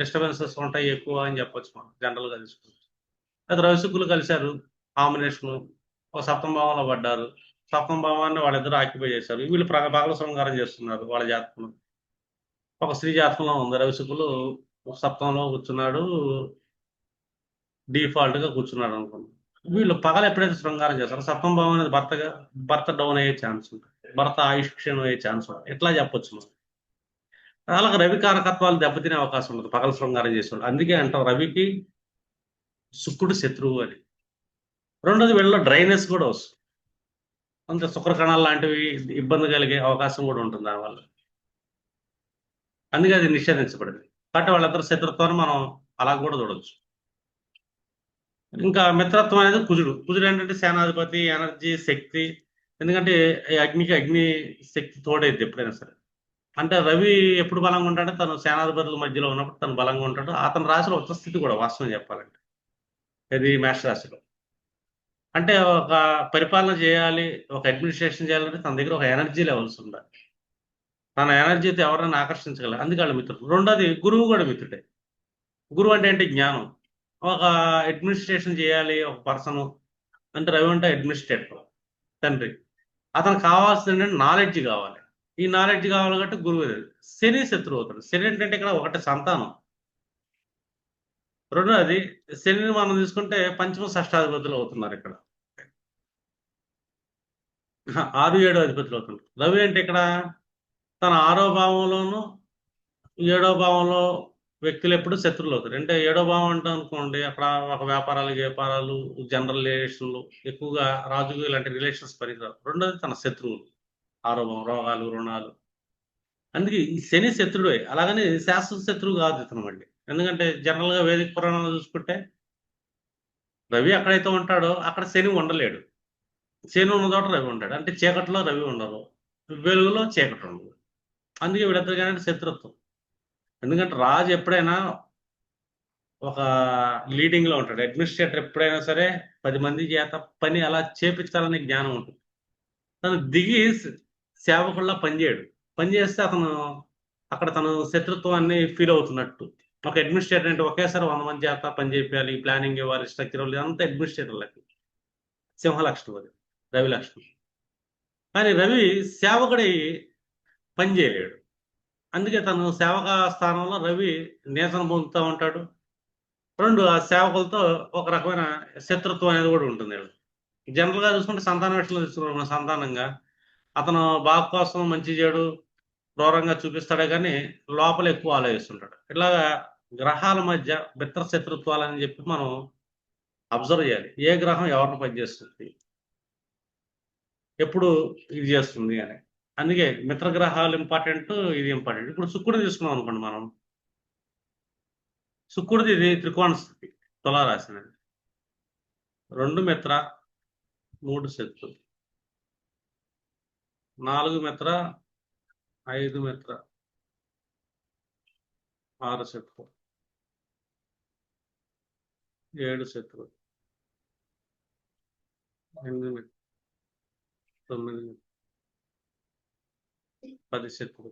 డిస్టర్బెన్సెస్ ఉంటాయి ఎక్కువ అని చెప్పొచ్చు మనం జనరల్గా తీసుకుంటాం. అయితే రవి శుక్రులు కలిశారు, కాంబినేషన్, ఒక సప్తమ భావంలో పడ్డారు, సప్తమ భావాన్ని వాళ్ళిద్దరు ఆక్యుపై చేశారు. వీళ్ళు పగల శృంగారం చేస్తున్నారు వాళ్ళ జాతకంలో. ఒక స్త్రీ జాతకంలో ఉంది, రవి శుక్రులు సప్తంలో కూర్చున్నాడు, డిఫాల్ట్ గా కూర్చున్నాడు అనుకోండి. వీళ్ళు పగల ఎప్పుడైతే శృంగారం చేస్తారో సప్తమ భావం అనేది భర్త డౌన్ అయ్యే ఛాన్స్ ఉంటుంది, భర్త ఆయుష్ క్షీణం అయ్యే ఛాన్స్ ఉంటుంది. ఎట్లా చెప్పొచ్చు మనం. అలాగే రవి కారకత్వాలు దెబ్బతినే అవకాశం ఉంటుంది పగల శృంగారం చేసేవాళ్ళు. అందుకే అంటాం రవికి శుక్రుడు శత్రువు అని. రెండోది వీళ్ళలో డ్రైనెస్ కూడా వస్తుంది. అంతే శుక్ర కణాలు లాంటివి ఇబ్బంది కలిగే అవకాశం కూడా ఉంటుంది దానివల్ల. అందుకే అది నిషేధించబడింది. కాబట్టి వాళ్ళిద్దరు శత్రుత్వాన్ని మనం అలా కూడా చూడొచ్చు. ఇంకా మిత్రత్వం అనేది కుజుడు ఏంటంటే సేనాధిపతి, ఎనర్జీ, శక్తి. ఎందుకంటే ఈ అగ్నికి అగ్ని శక్తి తోడైద్ది ఎప్పుడైనా సరే. అంటే రవి ఎప్పుడు బలంగా ఉంటాడంటే తను సేనాధిపతుల మధ్యలో ఉన్నప్పుడు తను బలంగా ఉంటాడు. అతని రాశిలో ఉచ్చ స్థితి కూడా వాస్తవం చెప్పాలంటే ఇది మేష రాశిలో. అంటే ఒక పరిపాలన చేయాలి, ఒక అడ్మినిస్ట్రేషన్ చేయాలంటే తన దగ్గర ఒక ఎనర్జీ లెవెల్స్ ఉండాలి. తన ఎనర్జీతో ఎవరైనా ఆకర్షించగలరు, అందుకే వాళ్ళ మిత్రుడు. రెండోది గురువు కూడా మిత్రుడే. గురువు అంటే ఏంటి? జ్ఞానం. ఒక అడ్మినిస్ట్రేషన్ చేయాలి ఒక పర్సన్ అంటే రవి అంటే అడ్మినిస్ట్రేటర్ తండ్రి. అతనికి కావాల్సిన నాలెడ్జ్ కావాలి. ఈ నాలెడ్జ్ కావాలి కాబట్టి గురువు. శని శత్రువు అవుతాడు. శని ఏంటంటే ఇక్కడ ఒకటి సంతానం. రెండోది శనిని మనం తీసుకుంటే పంచమ షష్టాధిపతులు అవుతున్నారు ఇక్కడ. 6, 7 అధిపతులు అవుతుంటారు. రవి అంటే ఇక్కడ తన 6వ భావంలోను 7వ భావంలో వ్యక్తులు ఎప్పుడు శత్రువులు అవుతారు. అంటే 7వ భావం అంటే అనుకోండి అక్కడ ఒక వ్యాపారాలు జనరల్ రిలేషన్లు ఎక్కువగా రాజుకు ఇలాంటి రిలేషన్స్ పనికిరావు. రెండోది తన శత్రువులు 6వ భావం, రోగాలు, రుణాలు. అందుకే ఈ శని శత్రుడే. అలాగని శాశ్వత శత్రువు కాదు ఇతను మళ్ళీ. ఎందుకంటే జనరల్ గా వేదిక పురాణాలు చూసుకుంటే రవి ఎక్కడైతే ఉంటాడో అక్కడ శని ఉండలేడు. శని ఉన్న చోట రవి ఉంటాడు. అంటే చీకట్లో రవి ఉండదు, వెలుగులో చీకటి ఉండదు. అందుకే వీళ్ళిద్దరికీ శత్రుత్వం. ఎందుకంటే రాజు ఎప్పుడైనా ఒక లీడింగ్ లో ఉంటాడు. అడ్మినిస్ట్రేటర్ ఎప్పుడైనా సరే 10 మంది చేత పని అలా చేపించాలనే జ్ఞానం ఉంటుంది. తను దిగి సేవకుల్లా పనిచేయడు. పని చేస్తే అతను అక్కడ తను శత్రుత్వాన్ని ఫీల్ అవుతున్నట్టు. ఒక అడ్మినిస్ట్రేటర్ అంటే ఒకేసారి 100 మంది చేత పని చేయాలి, ప్లానింగ్ ఇవ్వాలి, స్ట్రక్చర్ ఇవ్వాలి, అంతా అడ్మినిస్ట్రేటర్లకి. సింహ లక్షణం అది, రవి లక్షణం. కానీ రవి సేవకుడై పని చేయలేడు. అందుకే తను సేవక స్థానంలో రవి నేతను పొందుతూ ఉంటాడు. రెండు, ఆ సేవకులతో ఒక రకమైన శత్రుత్వం అనేది కూడా ఉంటుంది. జనరల్ గా చూసుకుంటే సంతాన విషయంలో తీసుకున్న సంతానంగా అతను బాగు కోసం మంచి చెడు క్రూరంగా చూపిస్తాడే కానీ లోపల ఎక్కువ ఆలోచిస్తుంటాడు. ఇట్లాగా గ్రహాల మధ్య మిత్ర శత్రుత్వాలని చెప్పి మనం అబ్జర్వ్ చేయాలి. ఏ గ్రహం ఎవరిని పనిచేస్తుంది, ఎప్పుడు ఇది చేస్తుంది అని. అందుకే మిత్ర గ్రహాలు ఇంపార్టెంట్, ఇది ఇంపార్టెంట్. ఇప్పుడు శుక్రుడు తీసుకున్నాం అనుకోండి మనం. శుక్రుడిది ఇది త్రికోణ స్థితి, తులారాశి అనేది. 2 మిత్ర, 3 శత్రు, 4 మిత్ర, 5 మిత్ర, 6 శత్రు, 7 శత్రు, 8 మిత్ర, 9 మిత్ర, 10 శత్రు,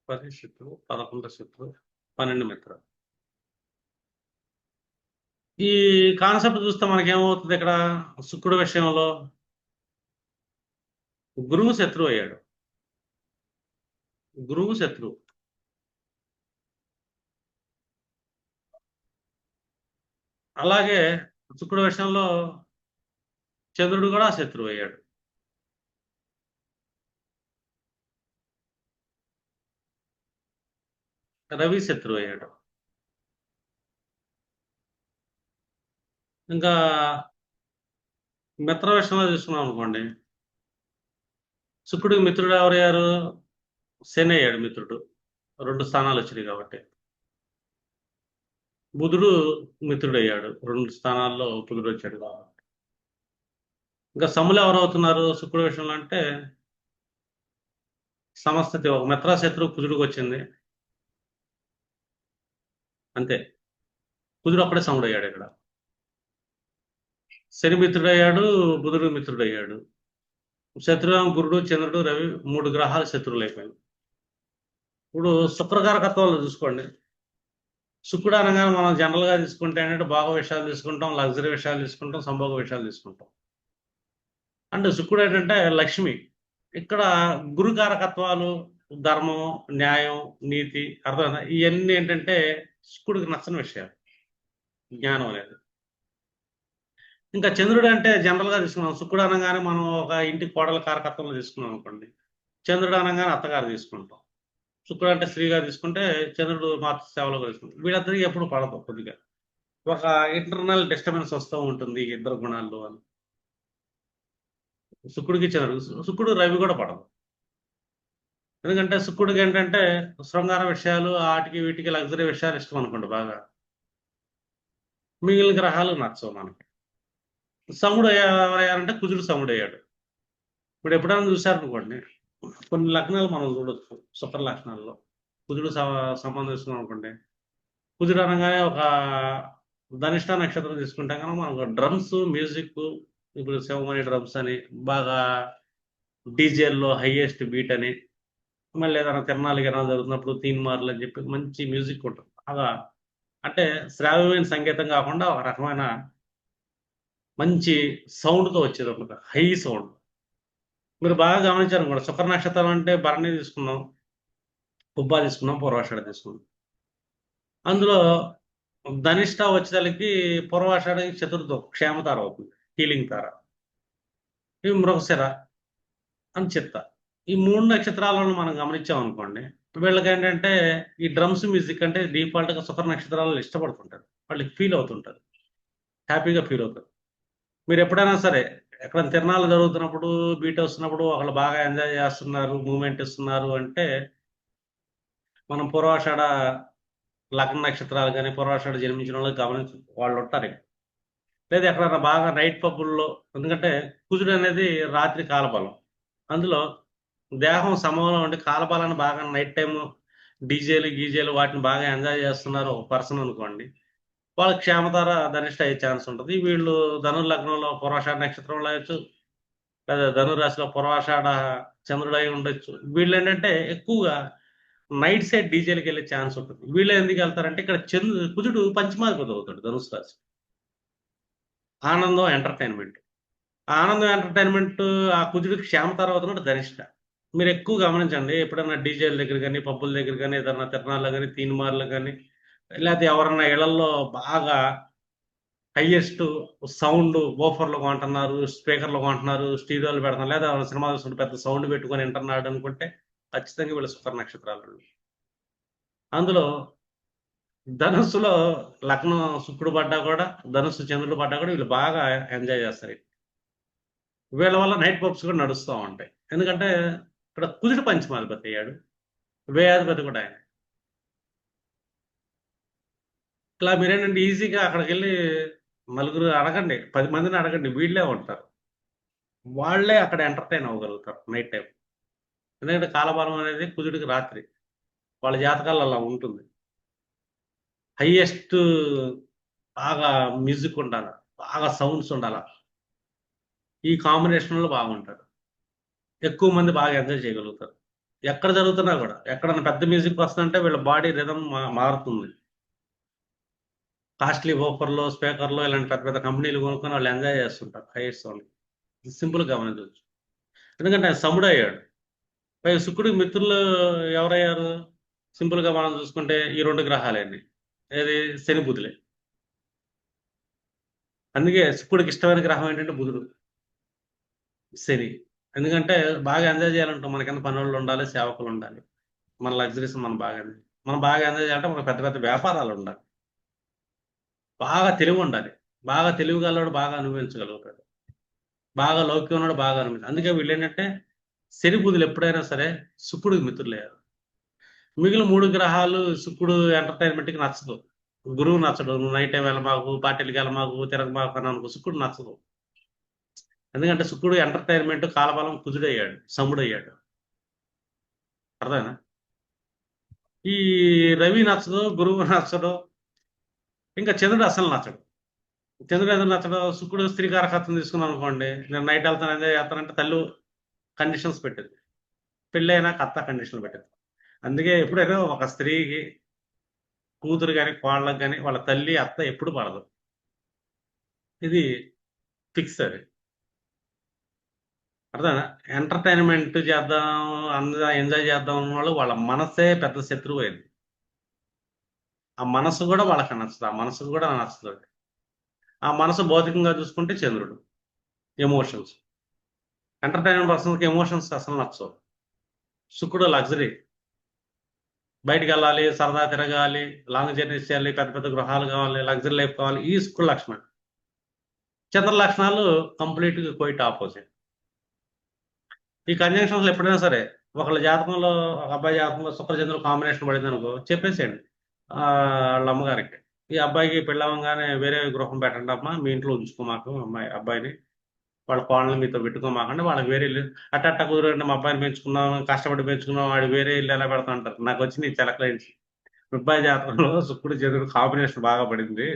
10 శత్రు, 11 శత్రు, 12 మిత్ర. ఈ కాన్సెప్ట్ చూస్తే మనకేమవుతుంది ఇక్కడ శుక్రుడు విషయంలో గురువు శత్రువు అయ్యాడు. గురువు శత్రువు. అలాగే శుక్రుడు విషయంలో చంద్రుడు కూడా శత్రువు అయ్యాడు. రవి శత్రువు అయ్యాడు. ఇంకా మిత్ర విషయంలో తీసుకున్నాం అనుకోండి, శుక్రుడికి మిత్రుడు ఎవరయ్యారు? శని అయ్యాడు మిత్రుడు. 2 స్థానాలు వచ్చినాయి కాబట్టి. బుధుడు మిత్రుడు అయ్యాడు. 2 స్థానాల్లో బుధుడు వచ్చాడు కాబట్టి. ఇంకా సములు ఎవరు అవుతున్నారు శుక్రుడు విషయంలో అంటే సమస్థితి. ఒక మిత్ర శత్రువు కుజుడికి వచ్చింది అంతే. కుజుడు అప్పుడే సముడు అయ్యాడు. ఇక్కడ శని మిత్రుడు అయ్యాడు, బుధుడు మిత్రుడు అయ్యాడు. శత్రువు గురుడు, చంద్రుడు, రవి 3 గ్రహాలు శత్రువులు అయిపోయింది. ఇప్పుడు శుక్రకారకత్వంలో చూసుకోండి. శుక్రుడు అనగానే మనం జనరల్ గా తీసుకుంటే ఏంటంటే భాగ విషయాలు తీసుకుంటాం, లగ్జరీ విషయాలు తీసుకుంటాం, సంభోగ విషయాలు తీసుకుంటాం. అంటే శుక్రుడు ఏంటంటే లక్ష్మి. ఇక్కడ గురుకారకత్వాలు, ధర్మం, న్యాయం, నీతి, అర్థం, ఇవన్నీ ఏంటంటే శుక్రుడికి నచ్చని విషయాలు, జ్ఞానం అనేది. ఇంకా చంద్రుడు అంటే జనరల్ గా తీసుకున్నాం. శుక్రుడు అనగానే మనం ఒక ఇంటి కోడల కారకత్వంలో తీసుకున్నాం అనుకోండి. చంద్రుడు అనగానే అత్తగారు తీసుకుంటాం. శుక్రుడు అంటే స్త్రీగా తీసుకుంటే చంద్రుడు మాతృ సేవలో తీసుకుంటాం. వీళ్ళిద్దరికి ఎప్పుడు పడదు. కొద్దిగా ఒక ఇంటర్నల్ డిస్టర్బెన్స్ వస్తూ ఉంటుంది ఇద్దరు గుణాల్లో అని. శుక్రుడికి చంద్రుడు, శుక్రుడు రవి కూడా పడదు. ఎందుకంటే శుక్రుడికి ఏంటంటే శృంగార విషయాలు, ఆటికి వీటికి లగ్జరీ విషయాలు ఇష్టం అనుకోండి బాగా. మిగిలిన గ్రహాలు నచ్చవు మనకి. సముడు ఎవరయ్యారంటే కుజుడు సముడు అయ్యాడు. ఇప్పుడు ఎప్పుడైనా చూశారనుకోండి, కొన్ని లగ్నాలు మనం చూడొచ్చు శుక్ర లక్షణాల్లో. కుజుడు సంబంధిస్తున్నాం అనుకోండి, కుజుడు అనగానే ఒక ధనిష్ట నక్షత్రం తీసుకుంటే కనుక మనం డ్రమ్స్, మ్యూజిక్, ఇప్పుడు శివమణి డ్రమ్స్ అని బాగా డీజేల్లో హైయెస్ట్ బీట్ అని, మళ్ళీ ఏదైనా తిరణాలు గిరణాలు జరుగుతున్నప్పుడు తీన్మార్లు అని చెప్పి మంచి మ్యూజిక్ ఉంటుంది. బాగా అంటే శ్రావ్యమైన సంగీతం కాకుండా ఒక రకమైన మంచి సౌండ్తో వచ్చేది అనమాట, హై సౌండ్. మీరు బాగా గమనించారు కూడా, శుక్ర నక్షత్రం అంటే భరణి తీసుకున్నాం, పుబ్బా తీసుకున్నాం, పూర్వాషాఢ తీసుకున్నాం. అందులో ధనిష్ట వచ్చేదానికి పూర్వాషాఢకి చతుర్థం క్షేమతార అవుతుంది, హీలింగ్ తార. ఇవి మృగశిర అని చిత్త. ఈ 3 నక్షత్రాలను మనం గమనించాం అనుకోండి, వీళ్ళకి ఏంటంటే ఈ డ్రమ్స్ మ్యూజిక్ అంటే డిఫాల్ట్గా శుక్ర నక్షత్రాలు ఇష్టపడుతుంటారు, వాళ్ళకి ఫీల్ అవుతుంటారు, హ్యాపీగా ఫీల్ అవుతారు. మీరు ఎప్పుడైనా సరే ఎక్కడ తిరణాలు జరుగుతున్నప్పుడు, బీట్ వస్తున్నప్పుడు వాళ్ళు బాగా ఎంజాయ్ చేస్తున్నారు, మూమెంట్ ఇస్తున్నారు అంటే మనం పూర్వాషాఢ లగ్న నక్షత్రాలు కానీ పూర్వాషాఢ జన్మించిన వాళ్ళు గమనించు, వాళ్ళు ఉంటారు ఇక్కడ. లేదా ఎక్కడైనా బాగా నైట్ పబ్బుల్లో, ఎందుకంటే కుజుడు అనేది రాత్రి కాలబలం, అందులో దేహం సమయంలో ఉండి కాలబలాన్ని బాగా నైట్ టైం డీజేలు గీజేలు వాటిని బాగా ఎంజాయ్ చేస్తున్నారు ఒక పర్సన్ అనుకోండి, వాళ్ళ క్షేమతార ధనిష్ట అయ్యే ఛాన్స్ ఉంటుంది. వీళ్ళు ధనుర్లగ్నంలో పూర్వాషాఢ నక్షత్రంలో అయ్యొచ్చు, లేదా ధనురాశిలో పూర్వాషాఢ చంద్రుడు అయి ఉండొచ్చు. వీళ్ళు ఏంటంటే ఎక్కువగా నైట్ సైడ్ డీజేలకు వెళ్ళే ఛాన్స్ ఉంటుంది. వీళ్ళు ఎందుకు వెళ్తారంటే ఇక్కడ కుజుడు పంచమాధిపతి అవుతాడు ధనుసు రాశి. ఆనందం ఎంటర్టైన్మెంట్, ఆనందం ఎంటర్టైన్మెంట్ ఆ కుజుడికి క్షేమతార అవుతున్నట్టు ధనిష్ట. మీరు ఎక్కువ గమనించండి, ఎప్పుడైనా డీజేల దగ్గర కానీ పబ్బుల దగ్గర కానీ ఏదైనా తిరణాల్లో కానీ తీన్మార్లు కానీ, లేకపోతే ఎవరన్నా ఇళ్లలో బాగా హైయెస్ట్ సౌండ్ ఓఫర్లు కొంటున్నారు, స్పీకర్లు కొంటున్నారు, స్టీరియోలు పెడుతున్నారు, లేదా సినిమా చూస్తుంటే పెద్ద సౌండ్ పెట్టుకొని వింటున్నాడు అనుకుంటే ఖచ్చితంగా వీళ్ళ శుక్ర నక్షత్రాలు. అందులో ధనుస్సులో లగ్నం శుక్రుడు పడ్డా కూడా, ధనుస్సు చంద్రుడు పడ్డా కూడా వీళ్ళు బాగా ఎంజాయ్ చేస్తారు. వీళ్ళ వల్ల నైట్ పబ్స్ కూడా నడుస్తూ ఉంటాయి. ఎందుకంటే ఇక్కడ కుజుడు పంచమాధిపతి అయ్యాడు, వ్యయాధిపతి కూడా ఆయన. ఇట్లా మీరేంటంటే ఈజీగా అక్కడికి వెళ్ళి నలుగురు అడగండి, 10 మందిని అడగండి, వీళ్ళే ఉంటారు, వాళ్ళే అక్కడ ఎంటర్టైన్ అవ్వగలుగుతారు నైట్ టైం. ఎందుకంటే కాలబలం అనేది కుజుడికి రాత్రి, వాళ్ళ జాతకాలు అలా ఉంటుంది. హైయెస్ట్ బాగా మ్యూజిక్ ఉండాలి, బాగా సౌండ్స్ ఉండాలి, ఈ కాంబినేషన్లో బాగుంటారు, ఎక్కువ మంది బాగా ఎంజాయ్ చేయగలుగుతారు. ఎక్కడ జరుగుతున్నా కూడా, ఎక్కడన్నా పెద్ద మ్యూజిక్ వస్తుందంటే వీళ్ళ బాడీ రిథం మారుతుంది. కాస్ట్లీ ఓఫర్లో, స్పీకర్లో ఇలాంటి పెద్ద పెద్ద కంపెనీలు కొనుక్కొని వాళ్ళు ఎంజాయ్ చేస్తుంటారు హైయెస్ట్ సౌండ్. సింపుల్గా గమనించవచ్చు. ఎందుకంటే ఆయన సముడు అయ్యాడు. పై శుక్రుడికి మిత్రులు ఎవరయ్యారు? సింపుల్గా మనం చూసుకుంటే ఈ 2 గ్రహాలండి, ఏది శని బుధులే. అందుకే శుక్రుడికి ఇష్టమైన గ్రహం ఏంటంటే బుధుడు, శని. ఎందుకంటే బాగా ఎంజాయ్ చేయాలంటే మనకింత పనులు ఉండాలి, సేవకులు ఉండాలి, మన లగ్జరీస్ మనం బాగా ఎంజాయ్ చేయాలంటే మనకు పెద్ద పెద్ద వ్యాపారాలు ఉండాలి, బాగా తెలివి ఉండాలి, బాగా తెలివి గలవాడు బాగా అనుభవించగలుగుతాడు, బాగా లౌక్యం ఉన్నాడు బాగా అనుభవించాడు. అందుకే వీళ్ళు ఏంటంటే శని బుధులు ఎప్పుడైనా సరే శుక్రుడికి మిత్రులయ్యారు. మిగిలిన 3 గ్రహాలు శుక్రుడు ఎంటర్టైన్మెంట్కి నచ్చదు, గురువు నచ్చడు, నువ్వు నైట్ టైం వెళ్ళమాకు, పార్టీలకి వెళ్ళమాకు, తిరగమాకు అని అనుకో, శుక్రుడు నచ్చదు. ఎందుకంటే శుక్రుడు ఎంటర్టైన్మెంట్ కాలబలం కుజుడయ్యాడు, సముడయ్యాడు. అర్థమైనా? ఈ రవి నచ్చదు, గురువు నచ్చడు, ఇంకా చంద్రుడు అసలు నచ్చడు. చంద్రుడు ఎందుకు నచ్చడు? శుక్రుడు స్త్రీ కారకత్వం తీసుకున్నాం అనుకోండి, నేను నైట్ వెళ్తాను ఎంజాయ్ చేస్తానంటే తల్లి కండిషన్స్ పెట్టింది, పెళ్ళి అయినాక అత్త కండిషన్లు పెట్టింది. అందుకే ఎప్పుడైనా ఒక స్త్రీకి కూతురు కానీ కోళ్ళకి కానీ వాళ్ళ తల్లి అత్త ఎప్పుడు పడదు, ఇది ఫిక్స్. అది అర్థమైనా? ఎంటర్టైన్మెంట్ చేద్దాం, ఎంజాయ్ చేద్దాం అన్న వాళ్ళు వాళ్ళ మనసే పెద్ద శత్రువు అయింది. ఆ మనసు కూడా వాళ్ళకి నచ్చదు, ఆ మనసు కూడా నచ్చదు. ఆ మనసు భౌతికంగా చూసుకుంటే చంద్రుడు, ఎమోషన్స్. ఎంటర్టైన్మెంట్ పర్సన్కి ఎమోషన్స్ అసలు నచ్చవు. శుక్రుడు లగ్జరీ, బయటికి వెళ్ళాలి, సరదా తిరగాలి, లాంగ్ జర్నీస్ చేయాలి, పెద్ద పెద్ద గృహాలు కావాలి, లగ్జరీ లైఫ్ కావాలి, ఈ శుక్రుడు లక్షణాలు. చంద్ర లక్షణాలు కంప్లీట్గా క్వైట్ ఆపోజిట్. ఈ కంజంక్షన్స్ ఎప్పుడైనా సరే ఒకళ్ళ జాతకంలో, ఒక అబ్బాయి జాతకంలో శుక్రచంద్రుల కాంబినేషన్ పడింది అనుకో, చెప్పేసేయండి వాళ్ళ అమ్మగారికి, ఈ అబ్బాయికి పెళ్ళవగానే వేరే గృహం పెట్టండి అమ్మా, మీ ఇంట్లో ఉంచుకోమాకు అబ్బాయిని, వాళ్ళ కోళ్ళని మీతో పెట్టుకోమాకండి, వాళ్ళకి వేరే ఇల్లు అట్ట కుదరండి, మా అబ్బాయిని పెంచుకున్నాం, కష్టపడి పెంచుకున్నాం, వాడు వేరే ఇల్లు ఎలా పెడతా అంటారు. నాకు వచ్చి నీ చిలకలేంచి అబ్బాయి జాతకంలో శుక్రుడు చంద్రుడు కాంబినేషన్ బాగా పడింది,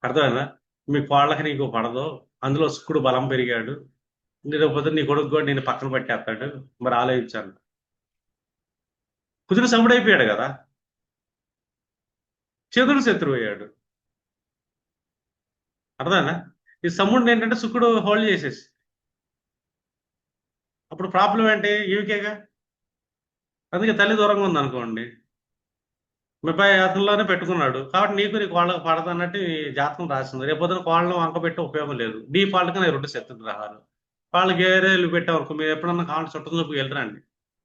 అర్థమైందా, మీ కోళ్ళకి నీకు పడదు, అందులో శుక్రుడు బలం పెరిగాడు, లేకపోతే నీ కొడుకు కూడా నేను పక్కన పెట్టేస్తాడు, మరి ఆలోచించాను. కుదురు సముడైపోయాడు కదా, చంద్రుడు శత్రువు అయ్యాడు. అర్థమైనా, ఈ సమ్ముడిని ఏంటంటే శుక్రుడు హోల్డ్ చేసేసి, అప్పుడు ప్రాబ్లం ఏంటి, ఈవికేగా. అందుకే తల్లి దూరంగా ఉంది అనుకోండి, మీ అబ్బాయి జాతకంలోనే పెట్టుకున్నాడు కాబట్టి నీకు కోళ్ళకు పడదు అన్నట్టు ఈ జాతకం రాసింది. రేపొద్దున కోళ్ళను వంక పెట్టి ఉపయోగం లేదు. డిఫాల్ట్గా నేను 2 శత్రు గ్రహాలు, వాళ్ళకి ఏరేళ్ళు పెట్టేవరకు మీరు ఎప్పుడన్నా కావాలి చుట్టం చూపు వెళ్ళరండి,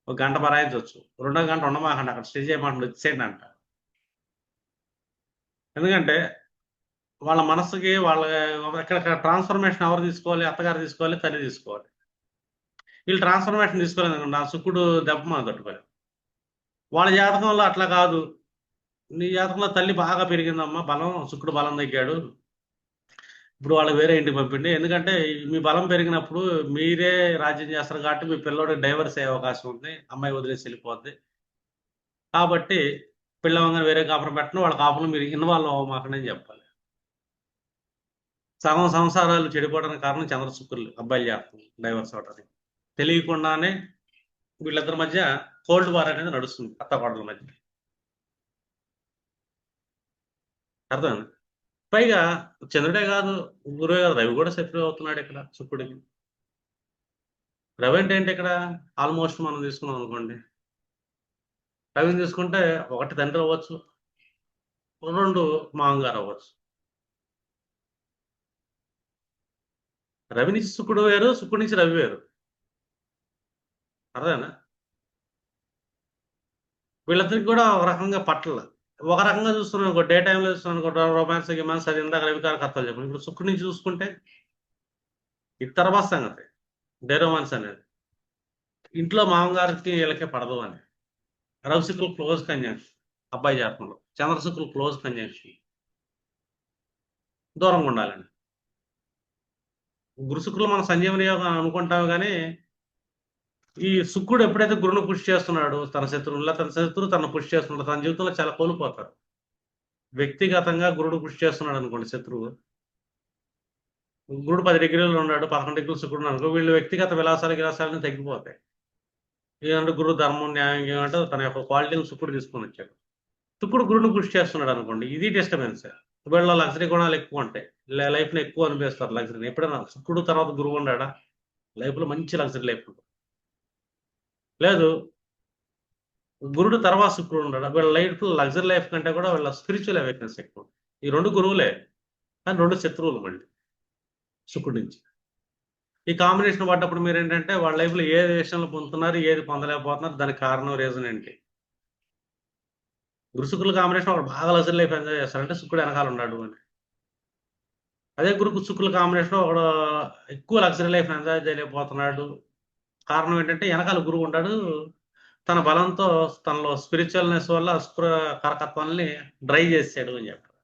ఒక గంట బరాయించవచ్చు, 2వ గంట ఉండమాకండి, అక్కడ స్టే చేయమంటే వచ్చేయండి అంట. ఎందుకంటే వాళ్ళ మనసుకి వాళ్ళ ఎక్కడ ట్రాన్స్ఫర్మేషన్ ఎవరు తీసుకోవాలి, అత్తగారు తీసుకోవాలి, తల్లి తీసుకోవాలి. వీళ్ళు ట్రాన్స్ఫర్మేషన్ తీసుకోలేదు, నా శుక్రుడు దెబ్బ మనం తట్టుకోలేదు. వాళ్ళ జాతకంలో అట్లా కాదు, నీ జాతకంలో తల్లి బాగా పెరిగిందమ్మా, బలం, శుక్రుడు బలం తగ్గాడు, ఇప్పుడు వాళ్ళకి వేరే ఇంటికి పంపిండి, ఎందుకంటే మీ బలం పెరిగినప్పుడు మీరే రాజ్యం చేస్తారు కాబట్టి మీ పిల్లోడికి డైవర్స్ అయ్యే అవకాశం ఉంది, అమ్మాయి వదిలేసి వెళ్ళిపోద్ది, కాబట్టి పిల్లవంగా వేరే కాపురం పెట్టడం, వాళ్ళ కాపురం మీరు ఇన్వాల్వ్ అవ్వమాకండి అని చెప్పాలి. సగం సంసారాలు చెడిపోవడానికి కారణం చంద్ర శుక్రులు అబ్బాయి జాతకం డైవర్స్ అవడానికి, తెలియకుండానే వీళ్ళిద్దరి మధ్య కోల్డ్ వార్ అనేది నడుస్తుంది, అత్తకోడల మధ్య. అర్థమైంది. పైగా చంద్రుడే కాదు, గురువే కాదు, రవి కూడా శత్రువు అవుతున్నాడు ఇక్కడ శుక్రుడికి. రవి అంటే ఏంటి ఇక్కడ, ఆల్మోస్ట్ మనం తీసుకున్నాం అనుకోండి, రవిని తీసుకుంటే 1 తండ్రి అవ్వచ్చు, 2 మామగారు అవ్వచ్చు. రవి నుంచి శుక్రుడు వేరు, శుక్రుడి నుంచి రవి వేరు. అర్థమైనా, వీళ్ళిద్దరికి కూడా ఒక రకంగా పట్ల, ఒక రకంగా చూస్తున్నాను అనుకో, డే టైంలో చూస్తున్నాను అనుకో, రొమాన్స్ గిమాన్స్ అది ఇందాక రవికార కథలు చెప్పండి. ఇప్పుడు శుక్రుడి నుంచి చూసుకుంటే ఇది తర్వాత సంగతి, డే రొమాన్స్ అనేది ఇంట్లో మామగారికి వీళ్ళకే పడదు అని. రవి శుక్రులు క్లోజ్ కంజంక్షన్ అబ్బాయి జాతకంలో, చంద్ర శుక్రులు క్లోజ్ కంజంక్షన్, దూరంగా ఉండాలండి. గురు శుక్రులు మనం సంజీవని యోగం అనుకుంటాం కానీ, ఈ శుక్రుడు ఎప్పుడైతే గురువును పుష్ చేస్తున్నాడు, తన శత్రువు తన పుష్ చేస్తున్నాడు, తన జీవితంలో చాలా కోల్పోతాడు. వ్యక్తిగతంగా గురుడు పుష్ చేస్తున్నాడు అనుకోండి శత్రువు, గురుడు 10 డిగ్రీలు ఉన్నాడు, 11 డిగ్రీలు శుక్రుడు అనుకో, వీళ్ళు వ్యక్తిగత విలాసాలను తగ్గిపోతాయి. ఏదంటే గురువు ధర్మం న్యాయం ఏమంటే తన యొక్క క్వాలిటీని శుక్రుడు తీసుకొని వచ్చాడు. శుక్రుడు గురువును పుష్ చేస్తున్నాడు అనుకోండి, ఇది డిస్టర్బెన్స్. వీళ్ళ లగ్జరీ గుణాలు ఎక్కువ ఉంటాయి, లైఫ్ని ఎక్కువ అనిపిస్తారు లగ్జరీని. ఎప్పుడైనా శుక్రుడు తర్వాత గురువు ఉన్నాడా, లైఫ్లో మంచి లగ్జరీ లైఫ్ ఉంటుంది. లేదు, గురుడు తర్వాత శుక్రుడు ఉన్నాడు, వీళ్ళ లైఫ్ లగ్జరీ లైఫ్ కంటే కూడా వీళ్ళ స్పిరిచువల్ అవేర్నెస్ ఎక్కువ. ఈ 2 గురువులే కానీ 2 శత్రువులు మళ్ళీ శుక్రుడి నుంచి. ఈ కాంబినేషన్ పడ్డప్పుడు మీరు ఏంటంటే వాళ్ళ లైఫ్లో ఏది విషయంలో పొందుతున్నారు, ఏది పొందలేకపోతున్నారు, దానికి కారణం రీజన్ ఏంటి. గురు శుక్రుల కాంబినేషన్ ఒకడు బాగా లగ్జరీ లైఫ్ ఎంజాయ్ చేస్తారంటే శుక్రుడు వెనకాల ఉన్నాడు అని. అదే గురు శుక్రుల కాంబినేషన్ ఒకడు ఎక్కువ లగ్జరీ లైఫ్ ఎంజాయ్ చేయలేకపోతున్నాడు, కారణం ఏంటంటే వెనకాల గురువు ఉంటాడు, తన బలంతో తనలో స్పిరిచువల్నెస్ వల్ల శుక్ర కారకత్వాన్ని డ్రై చేసాడు అని చెప్పారు.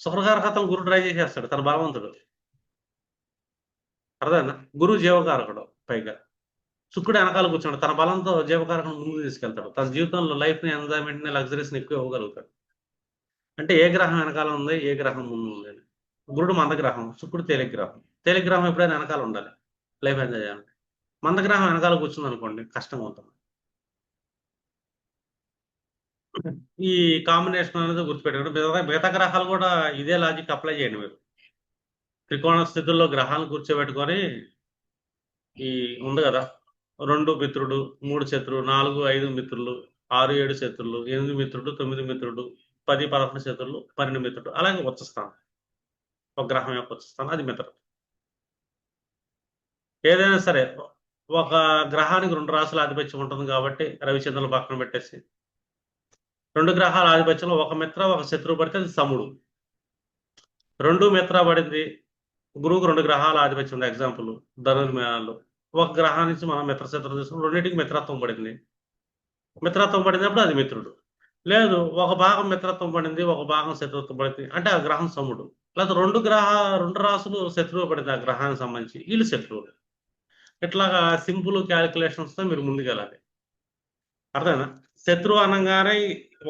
శుక్రకారకత్వం గురువు డ్రై చేసేస్తాడు, తన బలవంతుడు. అర్థమైందా, గురువు జీవకారకుడు, పైగా శుక్రుడు వెనకాల కూర్చున్నాడు, తన బలంతో జీవకారకం ముందుకు తీసుకెళ్తాడు, తన జీవితంలో లైఫ్ని ఎంజాయ్మెంట్ని లగ్జరీస్ని ఎక్కువ ఇవ్వగలుగుతాడు. అంటే ఏ గ్రహం వెనకాల ఉంది, ఏ గ్రహం ముందు ఉంది. గురుడు మందగ్రహం, శుక్రుడు తేలిగ్రహం. తేలిగ్రహం ఎప్పుడైనా వెనకాల ఉండాలి లైఫ్ ఎంజాయ్ చేయాలి. మందగ్రహం వెనకాల కూర్చుంది అనుకోండి, కష్టంగా ఉంటుంది. ఈ కాంబినేషన్ అనేది గుర్తుపెట్టుకోండి. మిగతా గ్రహాలు కూడా ఇదే లాజిక్ అప్లై చేయండి మీరు. త్రికోణ స్థితుల్లో గ్రహాలను కూర్చోబెట్టుకొని, ఈ ఉంది కదా, 2 మిత్రుడు, 3 శత్రువు, 4, 5 మిత్రులు, 6, 7 శత్రులు, 8 మిత్రుడు, 9 మిత్రుడు, 10, 11 శత్రులు, 12 మిత్రుడు, అలాగే వచ్చేస్తాను ఒక గ్రహం యొక్క వచ్చేస్తాను, అది మిత్రుడు. ఏదైనా సరే ఒక గ్రహానికి 2 రాసుల ఆధిపత్యం ఉంటుంది కాబట్టి రవిచంద్రులు పక్కన పెట్టేసి 2 గ్రహాల ఆధిపత్యంలో ఒక మిత్ర ఒక శత్రువు పడితే అది సముడు. 2 మిత్ర పడింది, గురువుకు 2 గ్రహాల ఆధిపత్యం ఉంది. ఎగ్జాంపుల్ ధనుర్మేనాలు. ఒక గ్రహం నుంచి మనం మిత్రశత్రువు తీసుకుని రెండింటికి మిత్రత్వం పడింది. మిత్రత్వం పడినప్పుడు అది మిత్రుడు. లేదు ఒక భాగం మిత్రత్వం పడింది, ఒక భాగం శత్రుత్వం పడింది అంటే ఆ గ్రహం సముడు. లేదా 2 రాసులు శత్రువు పడింది ఆ గ్రహానికి సంబంధించి, వీళ్ళు శత్రువులు. ఇట్లాగా సింపుల్ క్యాలిక్యులేషన్స్ తో మీరు ముందుకెళ్ళాలి. అర్థమైనా? శత్రువు అనగానే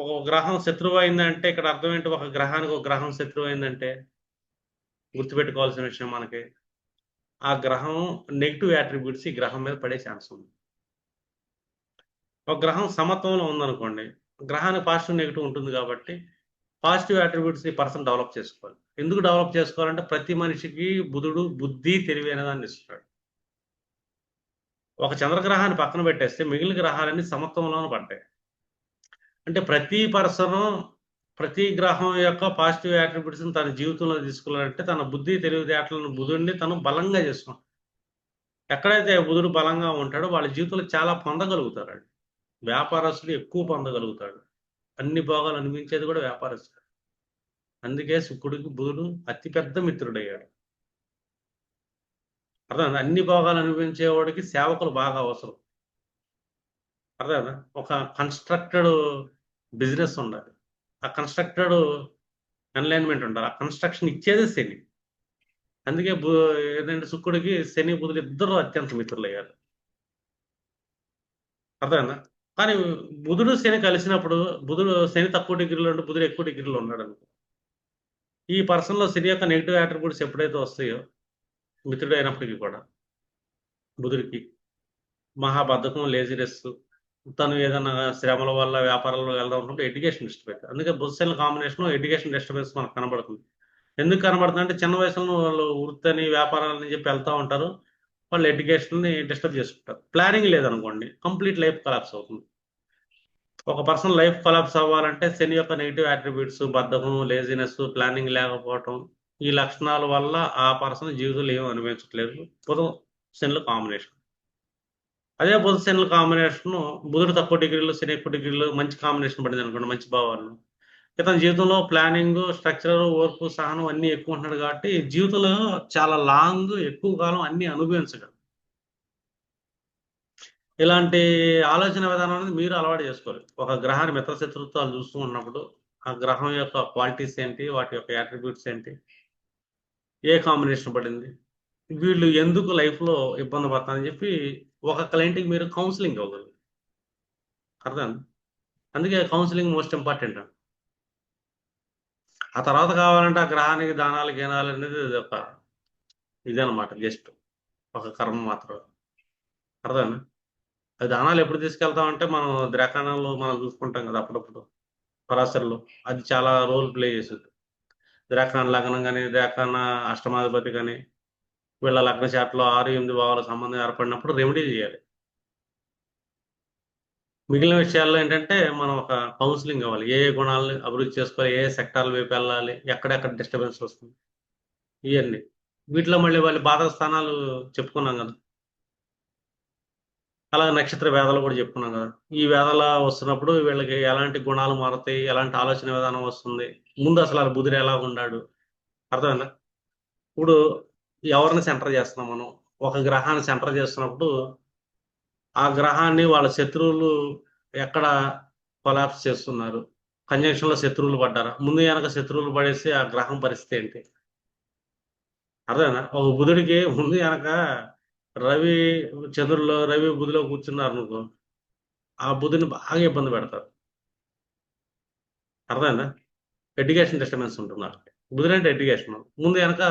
ఒక గ్రహం శత్రువు అయిందంటే ఇక్కడ అర్థం ఏంటి? ఒక గ్రహానికి ఒక గ్రహం శత్రువు అయిందంటే గుర్తుపెట్టుకోవాల్సిన విషయం మనకి, ఆ గ్రహం నెగిటివ్ యాట్రిబ్యూట్స్ ఈ గ్రహం మీద పడే ఛాన్స్ ఉంది. ఒక గ్రహం సమత్వంలో ఉందనుకోండి, గ్రహానికి పాజిటివ్ నెగిటివ్ ఉంటుంది కాబట్టి పాజిటివ్ అట్రిబ్యూట్స్ ఈ పర్సన్ డెవలప్ చేసుకోవాలి. ఎందుకు డెవలప్ చేసుకోవాలంటే ప్రతి మనిషికి బుధుడు బుద్ధి తెలివి అనేదాన్ని ఇస్తున్నాడు. ఒక చంద్రగ్రహాన్ని పక్కన పెట్టేస్తే మిగిలిన గ్రహాలన్నీ సమత్వంలోనే పడ్డాయి. అంటే ప్రతి పర్సన్ ప్రతి గ్రహం యొక్క పాజిటివ్ అట్రిబ్యూట్స్ తన జీవితంలో తీసుకోవాలంటే తన బుద్ధి తెలివితేటలను బుధుడిని తను బలంగా చేసుకుంటాడు. ఎక్కడైతే బుధుడు బలంగా ఉంటాడో వాళ్ళ జీవితంలో చాలా పొందగలుగుతారండి. వ్యాపారస్తులు ఎక్కువ పొందగలుగుతాడు. అన్ని భోగాలు అనిపించేది కూడా వ్యాపారస్తులు. అందుకే శుక్రుడికి బుధుడు అతిపెద్ద మిత్రుడయ్యాడు. అర్థం, అన్ని భోగాలు అనిపించేవాడికి సేవకులు బాగా అవసరం. అర్థం, ఒక కన్స్ట్రక్టెడ్ బిజినెస్ ఉండాలి, ఆ కన్స్ట్రక్టెడ్ అలైన్మెంట్ ఉండాలి, ఆ కన్స్ట్రక్షన్ ఇచ్చేదే శని. అందుకే ఏంటంటే శుక్రుడికి శని బుధుడు ఇద్దరు అత్యంత మిత్రులు అయ్యారు. అర్థమైందా? కానీ బుధుడు శని కలిసినప్పుడు బుధుడు శని తక్కువ డిగ్రీలో ఉంటే బుధుడు ఎక్కువ డిగ్రీలో ఉన్నాడు అనుకో, ఈ పర్సన్లో శని యొక్క నెగిటివ్ అట్రిబ్యూట్స్ ఎప్పుడైతే వస్తాయో మిత్రుడు అయినప్పటికీ కూడా బుధుడికి మహాబద్ధకం, లేజినెస్, తను ఏదైనా శ్రమల వల్ల వ్యాపారాల్లో వెళ్దాం అనుకుంటే ఎడ్యుకేషన్ డిస్టర్బెన్స్. అందుకే బుధ కాంబినేషన్ ఎడ్యుకేషన్ డిస్టర్బెన్స్ మనకు కనబడుతుంది. ఎందుకు కనబడుతుంది అంటే చిన్న వయసులో వాళ్ళు వృత్తిని వ్యాపారాలని చెప్పి వెళ్తూ ఉంటారు, వాళ్ళు ఎడ్యుకేషన్ని డిస్టర్బ్ చేసుకుంటారు. ప్లానింగ్ లేదనుకోండి కంప్లీట్ లైఫ్ కొలాప్స్ అవుతుంది. ఒక పర్సన్ లైఫ్ కొలాప్స్ అవ్వాలంటే శని యొక్క నెగిటివ్ అట్రిబ్యూట్స్, బద్ధకం, లేజినెస్, ప్లానింగ్ లేకపోవటం, ఈ లక్షణాల వల్ల ఆ పర్సన్ జీవితంలో ఏమీ అనుభవించట్లేదు. బుధ శనుల కాంబినేషన్. అదే బుధ శనుల కాంబినేషన్ బుధుడు తక్కువ డిగ్రీలు శని ఎక్కువ డిగ్రీలు మంచి కాంబినేషన్ పడింది అనుకోండి, మంచి భావాలు, ఇతని జీవితంలో ప్లానింగ్, స్ట్రక్చర్, ఓర్పు, సహనం అన్ని ఎక్కువ ఉంటున్నాడు కాబట్టి జీవితంలో చాలా లాంగ్ ఎక్కువ కాలం అన్ని అనుభవించగలరు. ఇలాంటి ఆలోచన విధానం అనేది మీరు అలవాటు చేసుకోవాలి. ఒక గ్రహాన్ని మిత్రశత్రుత్వాలు చూస్తూ ఉన్నప్పుడు ఆ గ్రహం యొక్క క్వాలిటీస్ ఏంటి, వాటి యొక్క యాట్రిబ్యూట్స్ ఏంటి, ఏ కాంబినేషన్ పడింది, వీళ్ళు ఎందుకు లైఫ్లో ఇబ్బంది పడతారని చెప్పి ఒక క్లయింట్కి మీరు కౌన్సిలింగ్ ఇవ్వగలరు. అర్థం, అందుకే కౌన్సిలింగ్ మోస్ట్ ఇంపార్టెంట్. ఆ తర్వాత కావాలంటే ఆ గ్రహానికి దానాలు గీనాలు అనేది ఒక ఇదనమాట, జస్ట్ ఒక కర్మ మాత్రం. అర్థం, అది దానాలు ఎప్పుడు తీసుకెళ్తామంటే మనం ద్రాకాణంలో మనం చూసుకుంటాం కదా అప్పుడప్పుడు పరాశరులు, అది చాలా రోల్ ప్లే చేస్తుంది. ద్రాకాణ లగ్నం కానీ ద్రాకాణ అష్టమాధిపతి కానీ వీళ్ళ లగ్న చాట్లో 6-8 భావాల సంబంధం ఏర్పడినప్పుడు రెమెడీ చేయాలి. మిగిలిన విషయాల్లో ఏంటంటే మనం ఒక కౌన్సిలింగ్ అవ్వాలి, ఏ ఏ గుణాలను అభివృద్ధి చేసుకోవాలి, ఏ సెక్టార్ల వైపు వెళ్ళాలి, ఎక్కడెక్కడ డిస్టర్బెన్స్ వస్తుంది, ఇవన్నీ. వీటిలో మళ్ళీ వాళ్ళ బాధ స్థానాలు చెప్పుకున్నాం కదా, అలాగే నక్షత్ర వేదాలు కూడా చెప్పుకున్నాం కదా. ఈ వేదాలు వస్తున్నప్పుడు వీళ్ళకి ఎలాంటి గుణాలు మారుతాయి, ఎలాంటి ఆలోచన విధానం వస్తుంది, ముందు అసలు ఆ బుధుడు ఎలా ఉన్నాడు. అర్థమైందా? ఇప్పుడు ఎవరిని సెంటర్ చేస్తున్నాం మనం, ఒక గ్రహాన్ని సెంటర్ చేస్తున్నప్పుడు ఆ గ్రహాన్ని వాళ్ళ శత్రువులు ఎక్కడ కొలాప్స్ చేస్తున్నారు, కంజంక్షన్లో శత్రువులు పడ్డారా, ముందు వెనక శత్రువులు పడేసి ఆ గ్రహం పరిస్థితి ఏంటి. అర్థమైందా? ఒక బుధుడికి ముందు వెనక రవి రవి బుధిలో కూర్చున్నారు అనుకో, ఆ బుధుని బాగా ఇబ్బంది పెడతారు. అర్థమైందా? ఎడ్యుకేషన్ డిస్టర్బెన్స్ ఉంటున్నారు. బుధుడు అంటే ఎడ్యుకేషన్. ముందు వెనక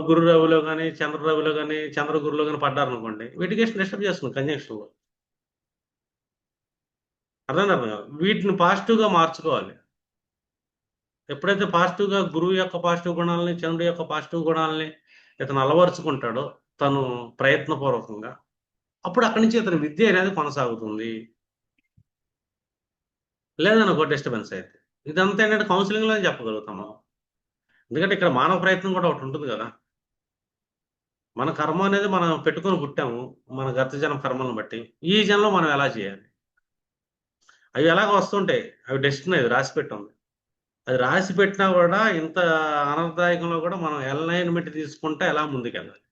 గురు రవిలో కానీ చంద్ర రవిలో కానీ చంద్ర గురులో కానీ పడ్డారు అనుకోండి, ఎడ్యుకేషన్ డిస్టర్బ్ చేస్తుంది కంజంక్షన్లో. అర్థం కదా, వీటిని పాజిటివ్గా మార్చుకోవాలి. ఎప్పుడైతే పాజిటివ్గా గురువు యొక్క పాజిటివ్ గుణాలని చంద్రుడి యొక్క పాజిటివ్ గుణాలని ఇతను అలవరుచుకుంటాడో తను ప్రయత్నపూర్వకంగా, అప్పుడు అక్కడి నుంచి ఇతని విద్య అనేది కొనసాగుతుంది. లేదనుకో డిస్టర్బెన్స్ అయితే ఇదంతా ఏంటంటే కౌన్సిలింగ్లో చెప్పగలుగుతాం మనం. ఎందుకంటే ఇక్కడ మానవ ప్రయత్నం కూడా ఒకటి ఉంటుంది కదా. మన కర్మ అనేది మనం పెట్టుకొని పుట్టాము, మన గత జన్మ కర్మలను బట్టి ఈ జన్మలో మనం ఎలా చేయాలి, అవి ఎలాగ వస్తుంటాయి, అవి డెస్టినీ, అది రాసి పెట్టుంది. అది రాసి పెట్టినా కూడా ఇంత అనర్థదాయకంలో కూడా మనం అలైన్మెంట్ తీసుకుంటే ఎలా ముందుకెళ్ళాలి,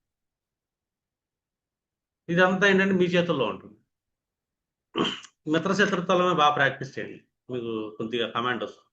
ఇదంతా ఏంటంటే మీ చేతుల్లో ఉంటుంది. మిత్రశత్రుత్వాలమే బాగా ప్రాక్టీస్ చేయండి, మీకు కొద్దిగా కమాండ్ వస్తుంది.